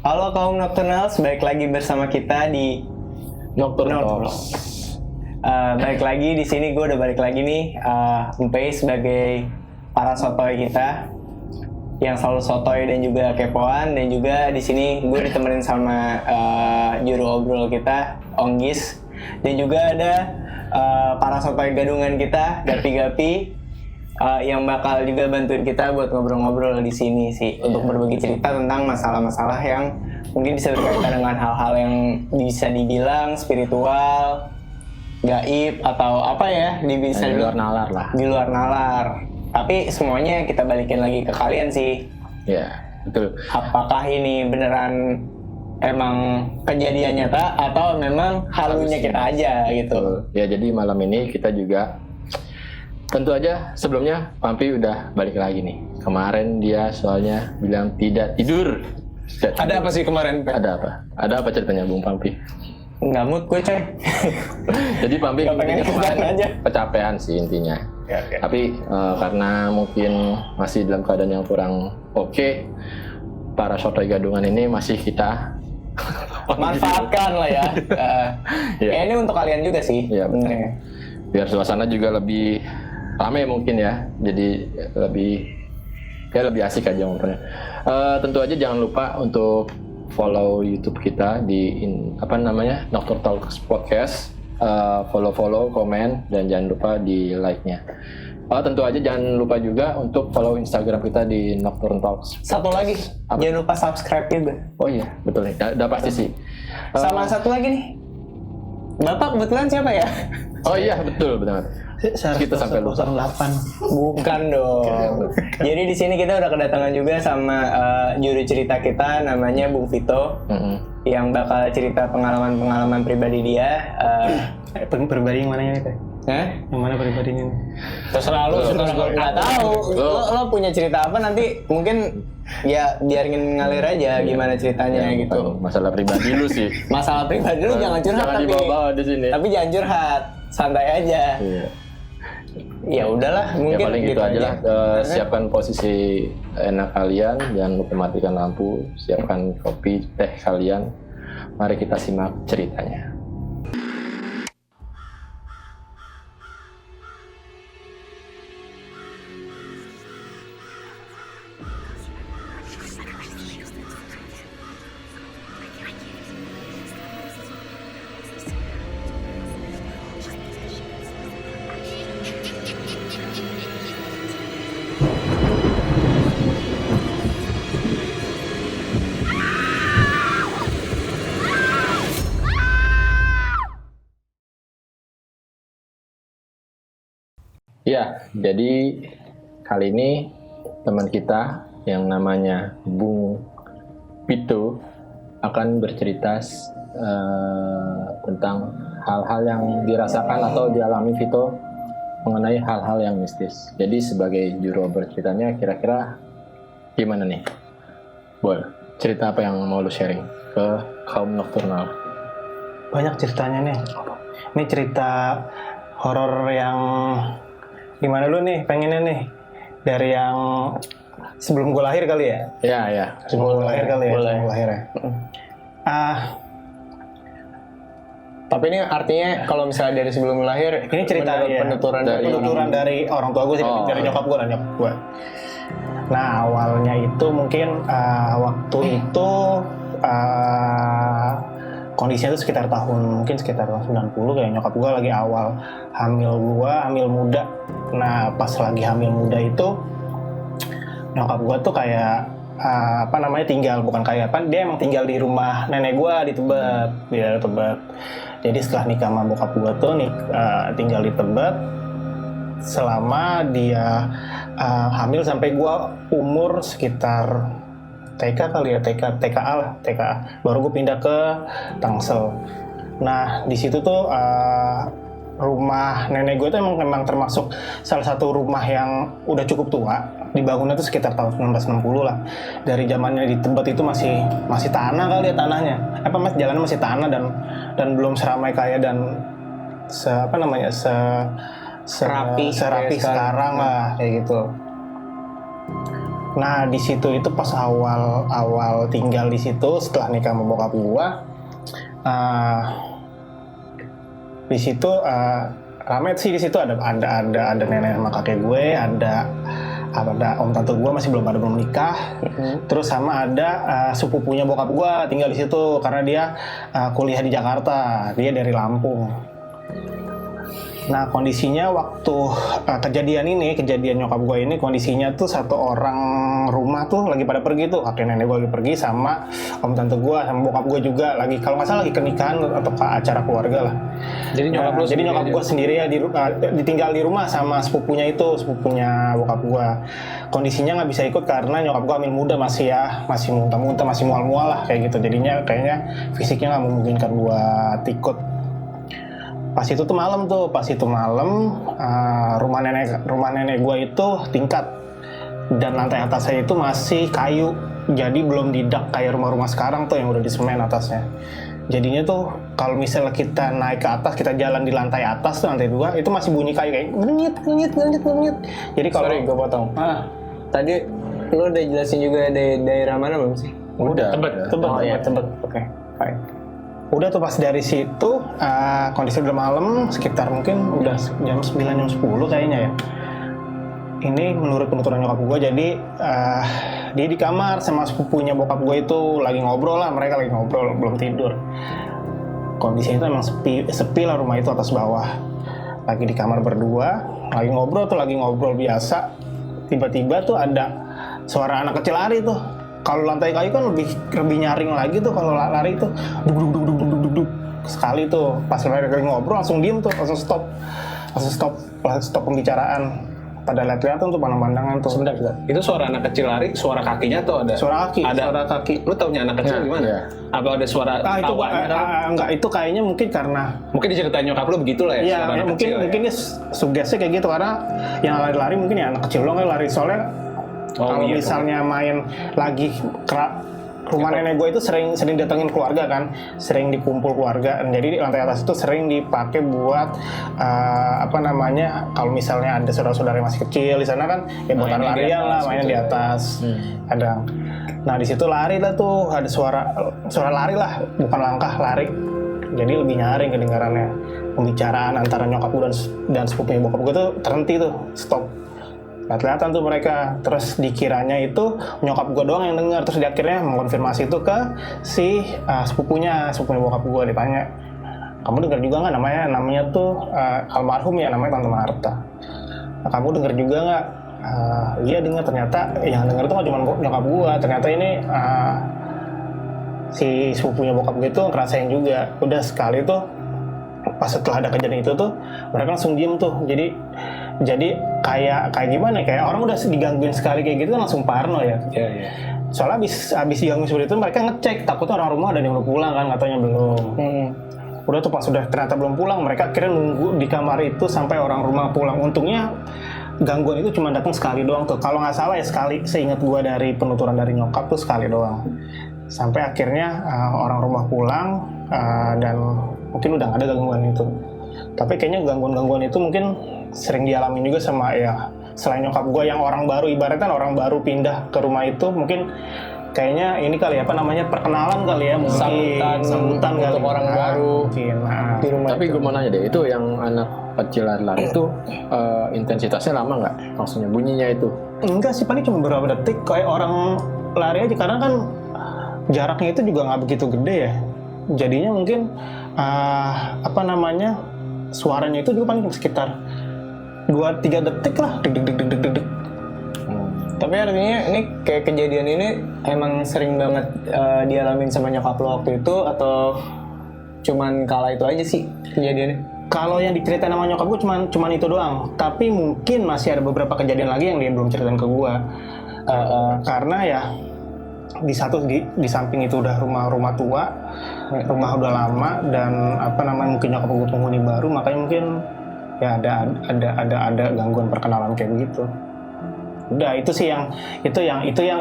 Halo kaum Nocturnals, balik lagi bersama kita di Nocturnals. Balik lagi di sini, gue udah balik lagi nih, Mpe sebagai para sotoy kita yang selalu sotoy dan juga kepoan, dan juga di sini gue ditemenin sama juru obrol kita, Onggis, dan juga ada para sotoy gadungan kita, Gapi-Gapi. Yang bakal juga bantuin kita buat ngobrol-ngobrol di sini sih, untuk berbagi cerita tentang masalah-masalah yang mungkin bisa berkaitan dengan hal-hal yang bisa dibilang spiritual, gaib, atau apa ya, bisa di luar nalar lah. Di luar nalar. Tapi semuanya kita balikin lagi ke kalian sih. Ya, betul. Apakah ini beneran emang kejadian nyata atau memang halunya kita aja gitu. Betul. Ya, jadi malam ini kita juga tentu aja sebelumnya Pampi udah balik lagi nih. Kemarin dia soalnya bilang tidak tidur. Ada apa sih kemarin? Ada apa? Ada apa ceritanya Bung Pampi? Nggak mood gue coy. Jadi Pampi pengen kemarin aja. kecapean sih intinya. Okay. Tapi karena mungkin masih dalam keadaan yang kurang oke, para sotoy gadungan ini masih kita manfaatkan lah ya. Ya ini untuk kalian juga sih. Iya benar. Biar suasana juga lebih ramai mungkin ya, jadi lebih asik aja ngobrolnya. Tentu aja jangan lupa untuk follow YouTube kita di Nocturne Talks Podcast, follow, komen, dan jangan lupa di like-nya. Tentu aja jangan lupa juga untuk follow Instagram kita di Nocturne Talks. Satu lagi, jangan lupa subscribe juga. Oh iya, betul nih, udah pasti sih. Sama satu lagi nih, Bapak kebetulan siapa ya? Oh iya, betul benar. Kita sampai lupa. 08. Bukan dong. Jadi di sini kita udah kedatangan juga sama juru cerita kita, namanya Bung Vito, yang bakal cerita pengalaman pribadi dia. Pribadi yang mana ini teh? Yang mana pribadinya? Terserah lu, nggak tahu. Lo punya cerita apa nanti mungkin ya biarin ngalir aja gimana ceritanya ya, gitu. Masalah pribadi lu sih. Masalah pribadi lu jangan curhat, jangan dibawa-bawa di sini. Tapi jangan curhat, santai aja. Iya. Ya udahlah, mungkin ya paling gitu aja lah. Siapkan posisi enak kalian, jangan lupa matikan lampu, siapkan kopi, teh kalian. Mari kita simak ceritanya. Ya, jadi kali ini teman kita yang namanya Bung Vito akan bercerita tentang hal-hal yang dirasakan atau dialami Vito mengenai hal-hal yang mistis. Jadi sebagai juru berceritanya, kira-kira gimana nih? Boleh, cerita apa yang mau lu sharing ke kaum Nocturnal? Banyak ceritanya nih. Ini cerita horor yang gimana lu nih pengennya nih? Dari yang sebelum gue lahir kali ya? Ya. Sebelum gue lahir kali ya? Boleh. Sebelum lahir ya? Tapi ini artinya kalau misalnya dari sebelum lahir, ini cerita penuturan dari orang tua gue sih, dari nyokap gue. Nah awalnya itu mungkin waktu itu kondisinya itu sekitar tahun 90 kayak nyokap gue lagi awal hamil muda. Nah pas lagi hamil muda itu nyokap gue tuh kayak dia emang tinggal di rumah nenek gue di Tebet. Jadi setelah nikah sama bokap gue tuh tinggal di Tebet selama dia hamil sampai gue umur sekitar TK baru gue pindah ke Tangsel. Nah di situ tuh rumah nenek gue tuh emang termasuk salah satu rumah yang udah cukup tua. Dibangunnya tuh sekitar tahun 1960 lah. Dari zamannya di Tebet itu masih tanah kali ya tanahnya. Jalannya masih tanah dan belum seramai kayak dan serapi sekarang lah kayak gitu. Nah di situ itu pas awal tinggal di situ setelah nikah sama bokap gua, di situ rame sih. Di situ ada nenek sama kakek gue, ada om tante gue masih belum nikah, terus sama ada sepupunya bokap gue tinggal di situ karena dia kuliah di Jakarta, dia dari Lampung. Nah kondisinya waktu kejadian nyokap gue ini, kondisinya tuh satu orang rumah tuh lagi pada pergi tuh, kakek nenek gue lagi pergi sama om tante gue sama bokap gue juga lagi, kalau nggak salah lagi kenikahan atau ke acara keluarga lah. Jadi nyokap gue sendiri ya ditinggal di rumah sama sepupunya bokap gue. Kondisinya nggak bisa ikut karena nyokap gue hamil muda, masih muntah-muntah, masih mual-mual lah kayak gitu. Jadinya kayaknya fisiknya nggak memungkinkan buat ikut. Pas itu malam rumah nenek gue itu tingkat dan lantai atasnya itu masih kayu, jadi belum didak kayak rumah-rumah sekarang tuh yang udah di semen atasnya. Jadinya tuh kalau misalnya kita naik ke atas, kita jalan di lantai atas tuh, lantai 2 itu masih bunyi kayu kayak ngenyit. Jadi kalau Sorry gue potong. Tadi lu udah jelasin juga daerah mana belum sih? Udah. Tebet. Oke, fine. Udah tuh pas dari situ kondisi udah malam, sekitar mungkin udah jam 9 jam 10 kayaknya ya. Ini menurut penuturan nyokap gue, jadi dia di kamar sama sepupunya bokap gue itu lagi ngobrol lah, mereka lagi ngobrol, belum tidur. Kondisinya itu emang sepi lah rumah itu atas bawah. Lagi di kamar berdua, lagi ngobrol biasa. Tiba-tiba tuh ada suara anak kecil lari tuh. Kalau lantai kayu kan lebih nyaring lagi tuh, kalau lari tuh duk sekali tuh. Pas lagi ngobrol langsung diem tuh, langsung stop pembicaraan. Pada lihat-lihatan tuh, pandang-pandangan tuh. Sebentar. Itu suara anak kecil lari, suara kakinya tuh ada? Suara kaki. Lu taunya anak kecil gimana? Iya. Apa ada suara Itu tawanya? enggak, itu kayaknya mungkin karena Mungkin diceritain nyokap lu begitulah ya, iya, suara anak mungkin kecil dia suggesnya kayak gitu, karena yang lari-lari mungkin ya anak kecil doang yang lari. Soalnya kalau misalnya main lagi rumah nenek gue itu sering datengin keluarga kan, sering dikumpul keluarga. Jadi di lantai atas itu sering dipakai buat kalau misalnya ada saudara-saudara yang masih kecil di sana kan, ya buat larian lah, mainnya di atas. Kadang. Nah di situ lari lah tuh, ada suara lari lah, bukan langkah, lari. Jadi lebih nyaring kedengarannya. Pembicaraan antara nyokap gue dan sepupunya bokap gue tuh terhenti tuh, stop. Kelihatan tuh mereka, terus dikiranya itu nyokap gue doang yang dengar, terus dia akhirnya mengkonfirmasi itu ke si sepupunya bokap gue, ditanya, kamu dengar juga nggak namanya tuh almarhum ya, namanya Tante Marta. Nah, kamu dengar juga nggak? Iya dengar. Ternyata yang dengar tuh nggak cuma nyokap gue, ternyata ini si sepupunya bokap gue itu ngerasain juga. Udah sekali tuh pas setelah ada kejadian itu tuh mereka langsung diem tuh. Jadi kayak gimana? Kayak orang udah digangguin sekali kayak gitu kan langsung parno ya. Iya. Soalnya abis digangguin seperti itu mereka ngecek, takutnya orang rumah ada yang udah pulang kan, katanya belum. Udah tuh pas sudah ternyata belum pulang, mereka akhirnya nunggu di kamar itu sampai orang rumah pulang. Untungnya gangguan itu cuma datang sekali doang tuh. Kalau nggak salah ya sekali, seingat gua dari penuturan dari nyokap tuh sekali doang. Sampai akhirnya orang rumah pulang dan mungkin udah nggak ada gangguan itu. Tapi kayaknya gangguan-gangguan itu mungkin sering dialami juga sama ya selain nyokap gue yang orang baru, ibaratnya orang baru pindah ke rumah itu, mungkin kayaknya ini kali perkenalan kali ya, mungkin sambutan kali untuk orang baru mungkin di rumah. Tapi gue mau nanya deh, itu yang anak kecil lari itu intensitasnya lama nggak? Maksudnya bunyinya itu? Enggak sih, paling cuma beberapa detik kayak orang lari aja, karena kan jaraknya itu juga nggak begitu gede ya. Jadinya mungkin suaranya itu juga paling sekitar 2-3 detik lah, deg. Tapi artinya ini kayak kejadian ini emang sering banget dialamin sama nyokap lo waktu itu, atau cuman kala itu aja sih kejadiannya? Kalau yang diceritain sama nyokap gue cuman itu doang. Tapi mungkin masih ada beberapa kejadian lagi yang dia belum ceritain ke gue. Karena ya di samping itu udah rumah tua, rumah udah lama, dan mungkin nyokap gue penghuni baru, makanya mungkin ya ada gangguan perkenalan kayak begitu. Udah itu sih yang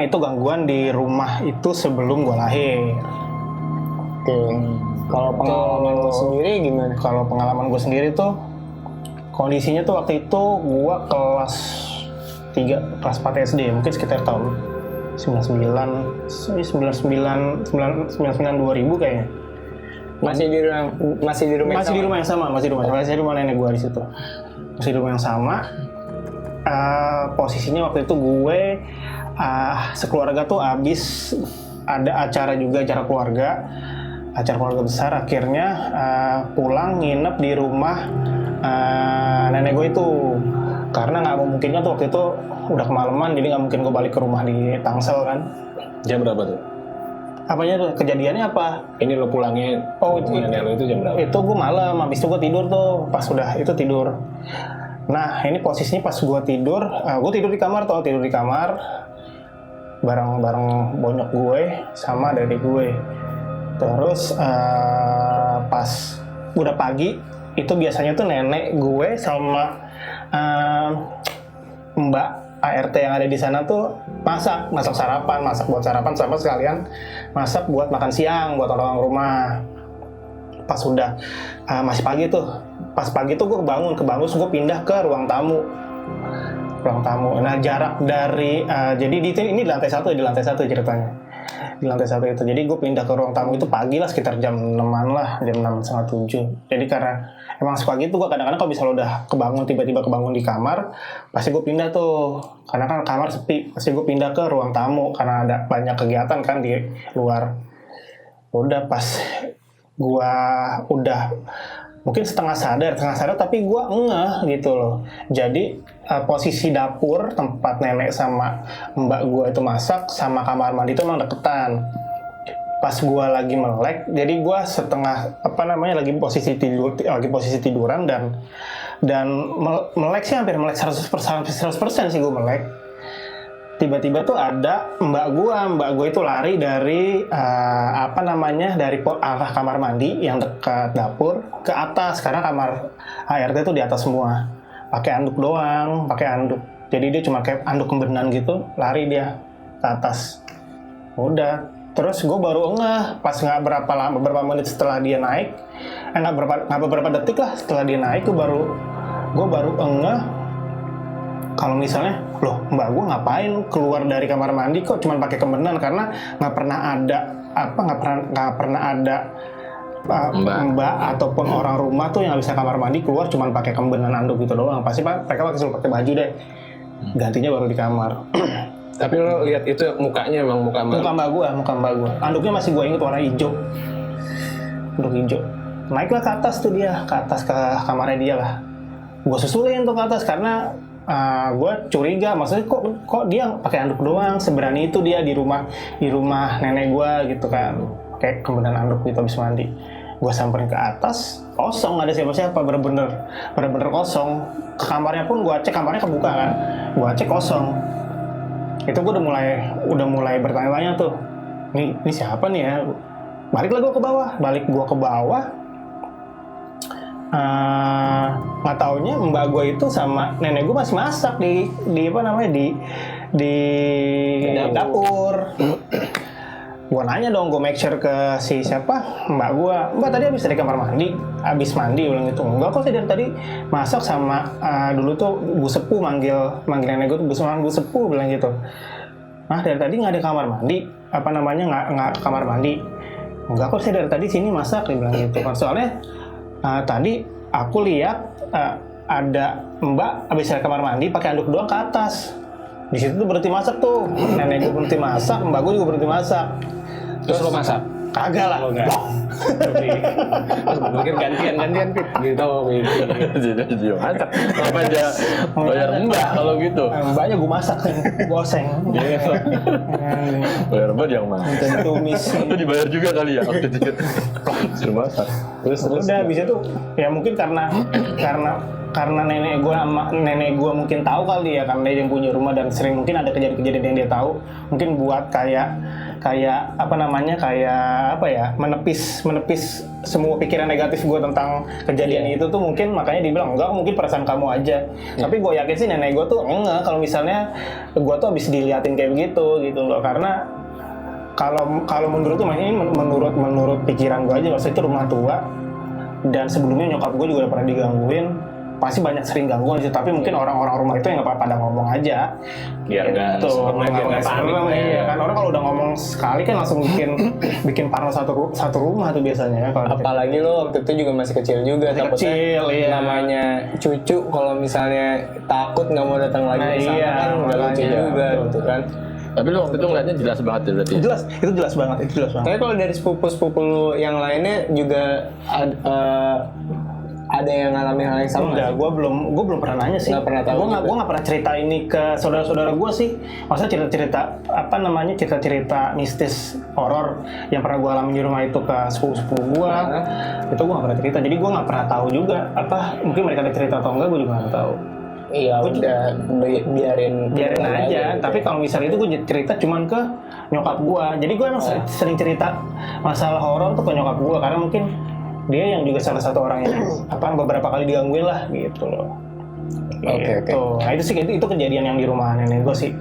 gangguan di rumah itu sebelum gue lahir. Oke. Kalau pengalaman lo sendiri gimana? Kalau pengalaman gue sendiri tuh kondisinya tuh waktu itu gue kelas 3 3 kelas 4 SD, mungkin sekitar tahun 99 2000 kayaknya. Masih di rumah yang sama? Masih di rumah nenek gue di situ. Masih di rumah yang sama. Posisinya waktu itu gue sekeluarga tuh abis ada acara keluarga besar. Akhirnya pulang nginep di rumah nenek gue itu, karena nggak memungkinkan tuh waktu itu udah kemalaman, jadi nggak mungkin gue balik ke rumah di Tangsel kan. Jam berapa tuh? Apanya tuh? Kejadiannya apa? Ini lo pulangnya, nenek lo itu jam berapa? Itu gue malam, habis itu gue tidur tuh, pas udah itu tidur. Nah ini posisinya pas gue tidur di kamar bareng bonyok gue sama adik gue. Terus pas udah pagi itu biasanya tuh nenek gue sama Mbak ART yang ada di sana tuh masak buat sarapan sama sekalian masak buat makan siang buat orang rumah. Pas udah masih pagi tuh, gue kebangun terus gue pindah ke ruang tamu. Nah jarak dari jadi ini di lantai satu ceritanya, di lantai satu itu. Jadi gue pindah ke ruang tamu itu pagi lah, sekitar jam 6-an lah, jam 6 setengah 7. Jadi karena emang sepagi itu gue kadang-kadang kalau misalnya udah tiba-tiba kebangun di kamar, pasti gue pindah tuh, karena kan kamar sepi, pasti gue pindah ke ruang tamu karena ada banyak kegiatan kan di luar. Udah pas gue udah mungkin setengah sadar tapi gue ngeh gitu loh. Jadi posisi dapur tempat nenek sama mbak gue itu masak sama kamar mandi itu emang deketan. Pas gue lagi melek, jadi gue setengah lagi posisi tiduran dan melek sih hampir melek 100% sih gue melek. Tiba-tiba tuh ada mbak gue itu lari dari dari arah kamar mandi yang dekat dapur ke atas, karena kamar ART itu di atas semua, pakai anduk doang, jadi dia cuma kayak anduk kembenan gitu, lari dia ke atas. Udah, terus gue baru ngeh pas beberapa menit setelah dia naik, beberapa detik lah setelah dia naik, gue baru ngeh kalau misalnya, loh mbak gue ngapain keluar dari kamar mandi kok cuma pakai kembenan, karena nggak pernah ada mbak ataupun orang rumah tuh yang bisa kamar mandi keluar cuma pakai kembenan anduk gitu doang. Pasti mereka selalu pakai baju deh, gantinya baru di kamar. Tapi lo lihat itu mukanya emang muka mbak gue. Anduknya masih gue inget warna hijau, anduk hijau. Naiklah ke atas tuh dia, ke kamarnya dia lah. Gue susulin tuh ke atas karena gue curiga, maksudnya kok dia pakai anduk doang, seberani itu dia di rumah nenek gue gitu kan, kayak kembenan anduk gitu habis mandi. Gue samperin ke atas, kosong, nggak ada siapa-siapa, bener-bener kosong. Ke kamarnya pun gue cek, kamarnya kebuka kan, gue cek kosong. Itu gue udah mulai bertanya-tanya tuh, ini siapa nih ya? Balik gue ke bawah. Nggak taunya mbak gue itu sama nenek gue masih masak di dapur. Gue nanya dong, gue make sure ke si siapa, mbak tadi habis dari kamar mandi, bilang gitu. Enggak kok, saya dari tadi masak sama dulu tuh Bu Sepuh manggil nenek gue tuh Bu Sepuh bilang gitu. Nah dari tadi nggak ada kamar mandi, nggak kamar mandi. Enggak kok, saya dari tadi sini masak, dia bilang gitu. Soalnya tadi aku lihat ada mbak habis dari kamar mandi pakai anduk doang ke atas. Di situ tuh berhenti masak tuh. Nenek gue berhenti masak, mbak gue juga berhenti masak. Terus lo masak? Kagak lah. Mungkin gantian Pit gitu. Jadi masak. Apa aja bayar mbak kalau gitu? Mbaknya gue masak, goseng. Bayar mbak yang mana? Tumis. Itu dibayar juga kali ya waktu itu. Suruh masak. Terus udah habis itu ya mungkin karena nenek gue mungkin tahu kali ya, karena dia yang punya rumah dan sering mungkin ada kejadian-kejadian yang dia tahu, mungkin buat kayak menepis semua pikiran negatif gue tentang kejadian itu tuh, mungkin makanya dia bilang enggak, mungkin perasaan kamu aja. Tapi gue yakin sih nenek gue tuh enggak kalau misalnya gue tuh habis diliatin kayak gitu loh, karena kalau menurut pikiran gue aja, maksudnya itu rumah tua dan sebelumnya nyokap gue juga udah pernah digangguin. pasti banyak sering gangguan sih, tapi mungkin orang-orang rumah itu yang nggak pada ngomong aja. Biar nggak Tuh, serem aja, nggak panik. iya. Kan orang kalau udah ngomong sekali kan langsung bikin parno satu rumah tuh biasanya. Kalau Apalagi lo waktu itu juga masih kecil juga, Masih takutnya kecil, iya. namanya cucu kalau misalnya takut nggak mau datang lagi Nah, ke sana iya, kan nggak lucu makanya. juga gitu kan. Tapi lu waktu itu ngeliatnya jelas banget ya berarti. itu jelas banget. Tapi kalau dari sepupu-sepupu lu yang lainnya juga ada yang ngalamin hal yang sama Enggak, nggak? gue belum pernah nanya sih. Nggak pernah tahu Gue juga. nggak pernah cerita ini ke saudara-saudara gue sih. Maksudnya cerita mistis horor yang pernah gue alami di rumah itu ke sepupu gue. Itu gue nggak pernah cerita. Jadi gue nggak pernah tahu juga. Mungkin mereka ada cerita atau enggak, gue juga nggak tahu. Iya udah biarin Aja. Tapi kalau misalnya itu gue cerita cuman ke nyokap gue. Jadi gue emang sering cerita masalah horor tuh ke nyokap gue karena mungkin dia yang juga salah satu orang yang beberapa kali digangguin lah gitu loh. Oke. Gitu. Nah itu kejadian yang di rumah nenek gue sih.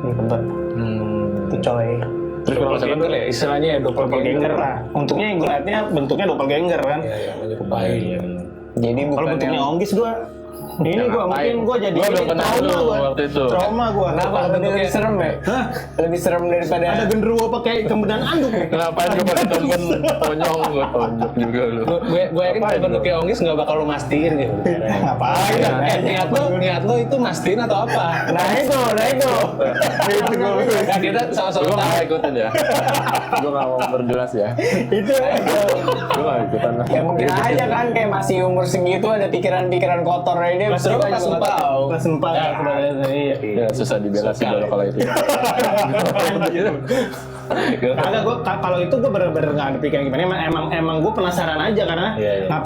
Di Tebet. Itu coy. Terus kalau misalkan Doppelganger ya, istilahnya ya Doppelganger lah. Untungnya yang gue liatnya bentuknya doppelganger kan. Iya, menyerupai. Jadi Kalau bukan bentuknya yang Onggis gue. Ini gue mungkin gue jadi Gua belum kenal lu waktu itu. Trauma gue. kenapa lebih serem ya? Hah? Lebih serem daripada Ada genderuwo pakai kemudian anduk. Ngapain gue pada tonton tonyong gue tonjok juga lu. Gue yakin kalau bentuknya Onggis nggak bakal lu mastiin gitu. Ngapain? Niat lo itu mastiin atau apa? Nah itu Nah, kita sama-sama Gue tahu. gak ikutin ya. Gue gak mau berjelas ya. Itu Gue gak ikutan lah. ya mungkin aja kan kayak masih umur segitu ada pikiran-pikiran kotor aja dia Kelas berapa? Kelas juga nggak 4? tahu. kelas 4 iya. Ya susah dibela sih kalau itu. Kalau itu gue bener-bener nggak ada pikiran gimana. Emang gue penasaran aja karena Iya. nggak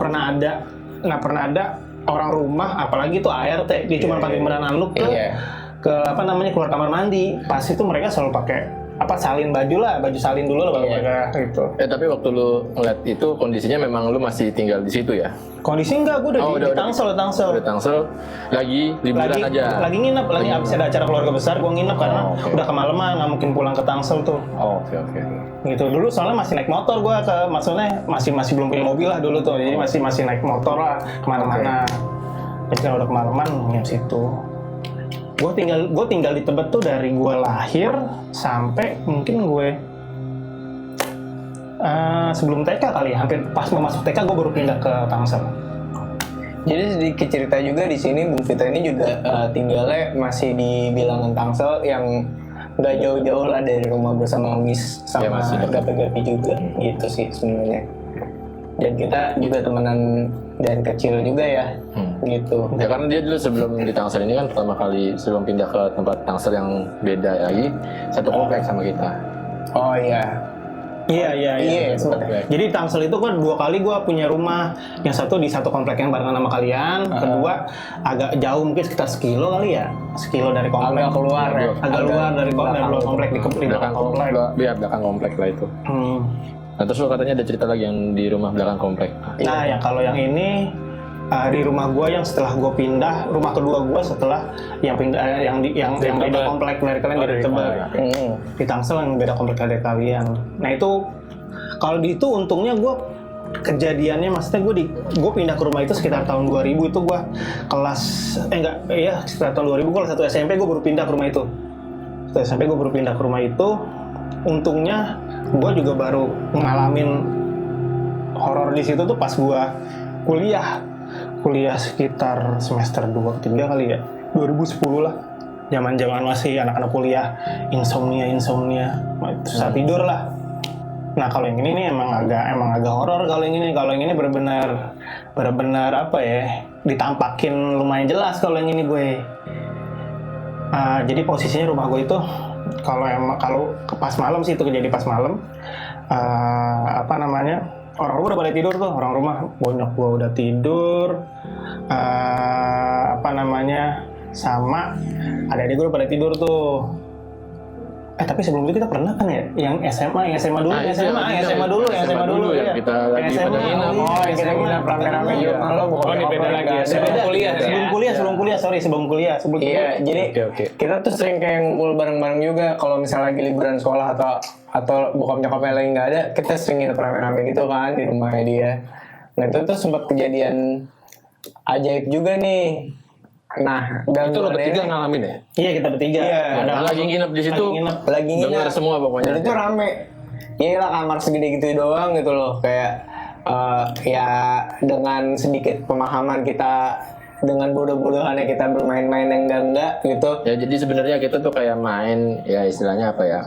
pernah ada orang rumah, apalagi tuh ART dia cuma pakai beneran anduk ke Iya. keluar kamar mandi. Pas itu mereka selalu pakai salin baju salin dulu lah baru Iya. mereka gitu. Tapi waktu lu ngeliat itu kondisinya memang lu masih tinggal di situ ya? Kondisi enggak, gue Oh, udah di Tangsel. Udah Tangsel, lagi liburan aja? Lagi nginep, abis ada acara keluarga besar, gue nginep karena oke. udah kemalaman, nggak mungkin pulang ke Tangsel tuh. Oh, oke. Gitu dulu soalnya masih naik motor gue maksudnya masih belum punya mobil lah dulu tuh, jadi masih naik motor lah kemana-mana. Jadi kalau udah kemalaman nginep situ. Gue tinggal di Tebet tuh dari gue lahir sampai mungkin gue sebelum TK kali ya, hampir pas mau masuk TK gue baru pindah ke Tangsel. Jadi sedikit cerita juga di sini Bung Fitra ini juga tinggalnya masih di bilangan Tangsel yang nggak jauh-jauh lah dari rumah bersama Wis Ya, sama masih. Gapi juga gitu sih sebenarnya. Dan kita juga temenan dari kecil juga ya, gitu. Ya karena dia dulu sebelum di Tangsel ini kan pertama kali sebelum pindah ke tempat Tangsel yang beda lagi, satu kompleks sama kita. Oh iya. Iya, sempet ya. Jadi Tangsel itu kan 2 kali gue punya rumah, yang satu di satu komplek yang barengan sama kalian, kedua agak jauh mungkin sekitar sekilo kali ya, sekilo dari komplek. Agak keluar ya. Agak luar dari luar komplek di belakang komplek. Belakang komplek lah itu. Nah terus lo katanya ada cerita lagi yang di rumah belakang komplek. Nah, yang kalau yang ini di rumah gue yang setelah gue pindah, rumah kedua gue setelah yang pindah yang beda komplek dari kalian dari Tebet. Di Tangsel yang beda komplek dari kalian. Nah itu kalau di itu untungnya gue kejadiannya maksudnya gue pindah ke rumah itu sekitar tahun 2000 itu gue kelas sekitar tahun 2000 gue kelas 1 SMP gue baru pindah ke rumah itu. Setelah SMP gue baru pindah ke rumah itu. Untungnya gue juga baru ngalamin horor di situ tuh pas gue kuliah sekitar semester 2 ke 3 kali ya, 2010 lah. Zaman masih anak-anak kuliah insomnia susah tidur lah. Nah kalau yang ini nih emang agak horor. Kalau yang ini benar-benar apa ya, ditampakin lumayan jelas kalau yang ini gue. Jadi posisinya rumah gue itu kalau pas malam sih itu kejadian pas malam. Orang rumah udah pada tidur tuh, orang rumah bonyok gue udah tidur. Sama adik-adik gue udah pada tidur tuh. Tapi sebelum itu kita pernah kan ya, yang SMA dulu, Ah, itu SMA dulu yang kita lagi pada nginep. Yang kita nginep rame-rame di rumah lo, bukan ini beda lagi ya. Sebelum Kuliah ya? Sebelum kuliah. Iya, jadi Oke. kita tuh sering kayak ngumpul bareng-bareng juga kalau misalnya lagi liburan sekolah atau bokap nyokapnya lagi nggak ada, kita sering nginep rame-rame gitu kan di rumahnya dia. Nah itu tuh sempat kejadian ajaib juga nih. Nah, Itu lo gangguan bertiga nenek ngalamin ya? Iya kita bertiga. Iya. Ada lagi nginep di situ. lagi Dengar nginep. semua pokoknya. Dan itu rame. Iya lah, kamar segede gitu doang gitu loh, kayak ya dengan sedikit pemahaman kita, dengan bodoh-bodohannya kita bermain-main yang enggak gitu. Ya jadi sebenarnya kita tuh kayak main ya istilahnya apa ya?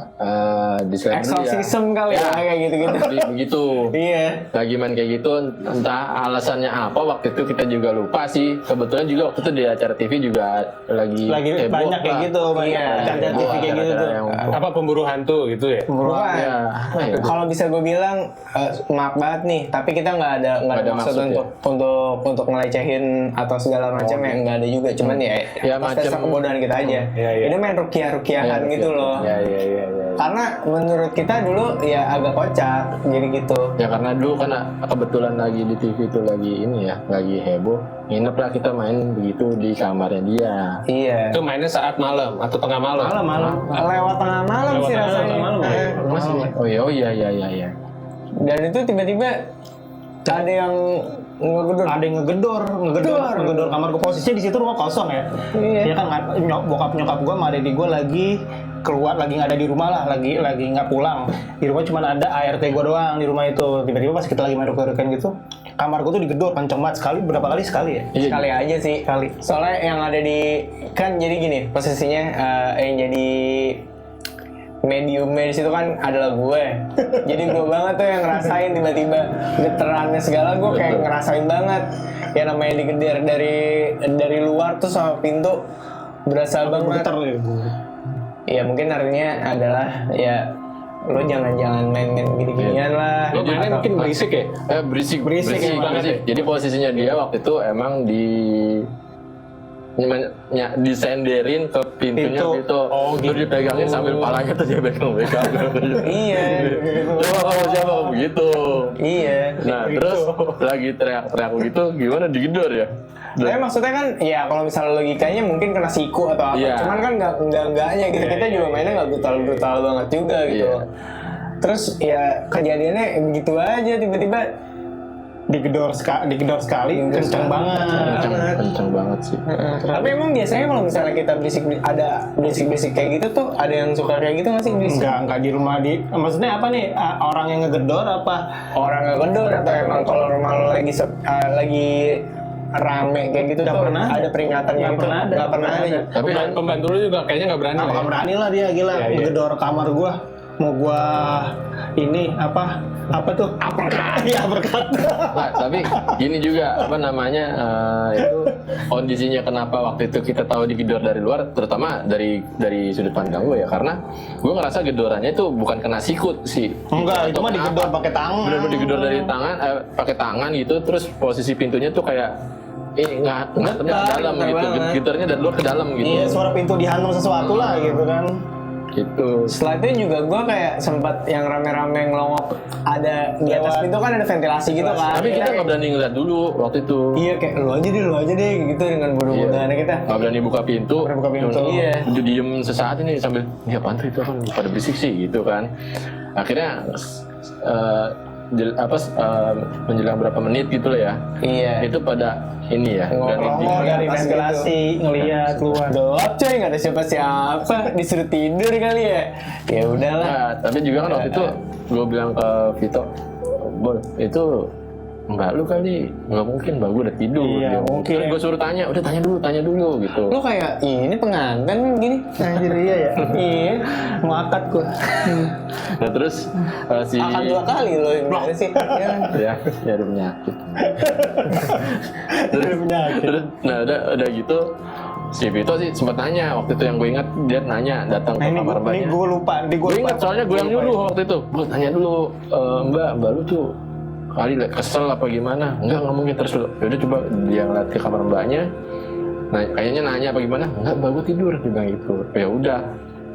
Disclaimer dulu ya. Exorcism kali ya, kayak gitu-gitu. Jadi begitu. Iya. Lagi main kayak gitu, entah alasannya apa waktu itu kita juga lupa sih. Kebetulan juga waktu itu di acara TV juga lagi heboh banyak kayak lah. gitu, banyak Iya. acara TV kayak gitu Acara-acara tuh. yang- Apa pemburu hantu gitu ya? Bukan. Ya, apa ya? Kalau bisa gue bilang maaf banget nih, tapi kita nggak ada Nggak ada maksud maksud, untuk ngelecehin atau segala macam ya, nggak ada juga, cuman Ya, pas dasar macam- kebodohan kita aja. Iya, iya. Ini main rukiah-rukiahan gitu loh. Ya. Karena menurut kita dulu ya agak kocak, jadi gitu. Ya karena dulu kan kebetulan lagi di TV itu lagi ini ya, lagi heboh. Nginep lah kita main begitu di kamarnya dia. Iya. Itu mainnya saat malam atau tengah malam? Malam. Lewat tengah malam Lewat sih tengah rasanya. malam, ya. Masih? Oh iya. Dan itu tiba-tiba ada yang ngegedor. Ada yang ngegedor kamar gue, posisinya di situ rumah kosong ya. Iya. Dia kan bokap nyokap gue sama adik gue lagi keluar, lagi nggak ada di rumah lah, lagi nggak pulang. Di rumah cuma ada ART gue doang di rumah itu. Tiba-tiba pas kita lagi main rukiah-rukihan gitu, kamar gue tuh digedor kenceng banget sekali, berapa kali sekali ya? Iya. Sekali aja sih. Kali. Soalnya yang ada di, kan jadi gini posisinya, yang jadi mediumnya di situ kan adalah gue. Jadi gue banget tuh yang ngerasain tiba-tiba getarannya segala, gue kayak ngerasain banget. Ya namanya digedor dari luar tuh sama pintu berasa banget. Getar gitu. Ya mungkin artinya adalah ya lo jangan main-main gini-ginian lah. Lo mainnya mungkin berisik ya? Berisik banget ya? Jadi posisinya dia waktu itu emang disenderin ke pintunya Pintu. gitu. Oh, Terus gitu. dipegangin sambil palanya tuh dia pegang. Iya. Siapa begitu? Iya. Nah terus lagi teriak-teriak begitu, gimana digedor ya? Tapi maksudnya kan ya kalau misalnya logikanya mungkin kena siku atau apa. Iya. Cuman kan enggaknya gitu. Kita juga mainnya nggak brutal banget juga gitu. Iya. Terus ya kejadiannya begitu aja tiba-tiba digedor sekali, kenceng banget. Kenceng banget sih. Tapi emang biasanya kalau misalnya kita berisik kayak gitu tuh ada yang suka kayak gitu nggak sih berisik? Enggak di rumah maksudnya apa nih? Orang yang ngegedor apa? Orang nggak gedor atau emang kalau rumah lo lagi rame kayak gitu Nggak tuh pernah ada peringatannya Nggak gitu? pernah ada. Nggak pernah ada. Tapi Pembantu lu juga kayaknya nggak berani. Nggak berani lah dia, gila. Iya. Ngegedor kamar gua. Mau gua ini apa tuh? Iya berkata. Nah, tapi gini juga apa namanya itu kondisinya kenapa waktu itu kita tahu digedor dari luar, terutama dari sudut pandang gue ya, karena gue ngerasa gedorannya itu bukan kena sikut sih. Enggak, itu Atau mah digedor kenapa. pakai tangan. Bener-bener digedor dari tangan, pakai tangan gitu, terus posisi pintunya tuh kayak nganternya ke dalam Ngetar gitu, banget. gedornya dari luar ke dalam gitu. Iya, suara pintu dihantam sesuatu lah gitu kan. Gitu. Setelah itu juga gue kayak sempat yang rame-rame ngelongok, ada di atas Lewat. pintu kan ada ventilasi gitu kan. Tapi kita nggak berani ngeliat dulu waktu itu. Iya kayak lu aja deh gitu dengan bodoh-bodohannya kita. Nggak berani buka pintu. Buka pintu. Iya. Udah diem sesaat ini sambil ya apaan tuh itu kan pada berisik sih gitu kan. Akhirnya menjelang berapa menit gitu lah ya. Iya. Itu pada ini ya. Ngomong Dari Pas ventilasi ngelihat keluar. Gelap coy, nggak ada siapa-siapa, disuruh tidur kali ya. Ya udahlah. Nah, tapi juga kan waktu itu gue bilang ke Vito, Bol, itu mbak lu kali nggak mungkin, mbak gue udah tidur. Iya, Dia. mungkin. Terus gue suruh tanya dulu gitu. Lu kayak ini pengantin gini. Anjir iya ya. Iya. Mau akad gua. Nah terus si Akan 2 kali lo gimana sih? Ya. ya ada penyakit. Terus, nah udah gitu si Vito sih sempat nanya waktu itu, yang gue ingat dia nanya datang Nah ke ini kamar mbaknya. gue lupa. Gue ingat soalnya gue yang nyuruh waktu itu. Gue tanya dulu, mbak lu tuh kali kesel apa gimana? Enggak mungkin. Terus yaudah coba dia ngeliat ke kamar mbaknya. Nah kayaknya nanya apa gimana? Enggak, mbak gue tidur, dia bilang gitu. Ya udah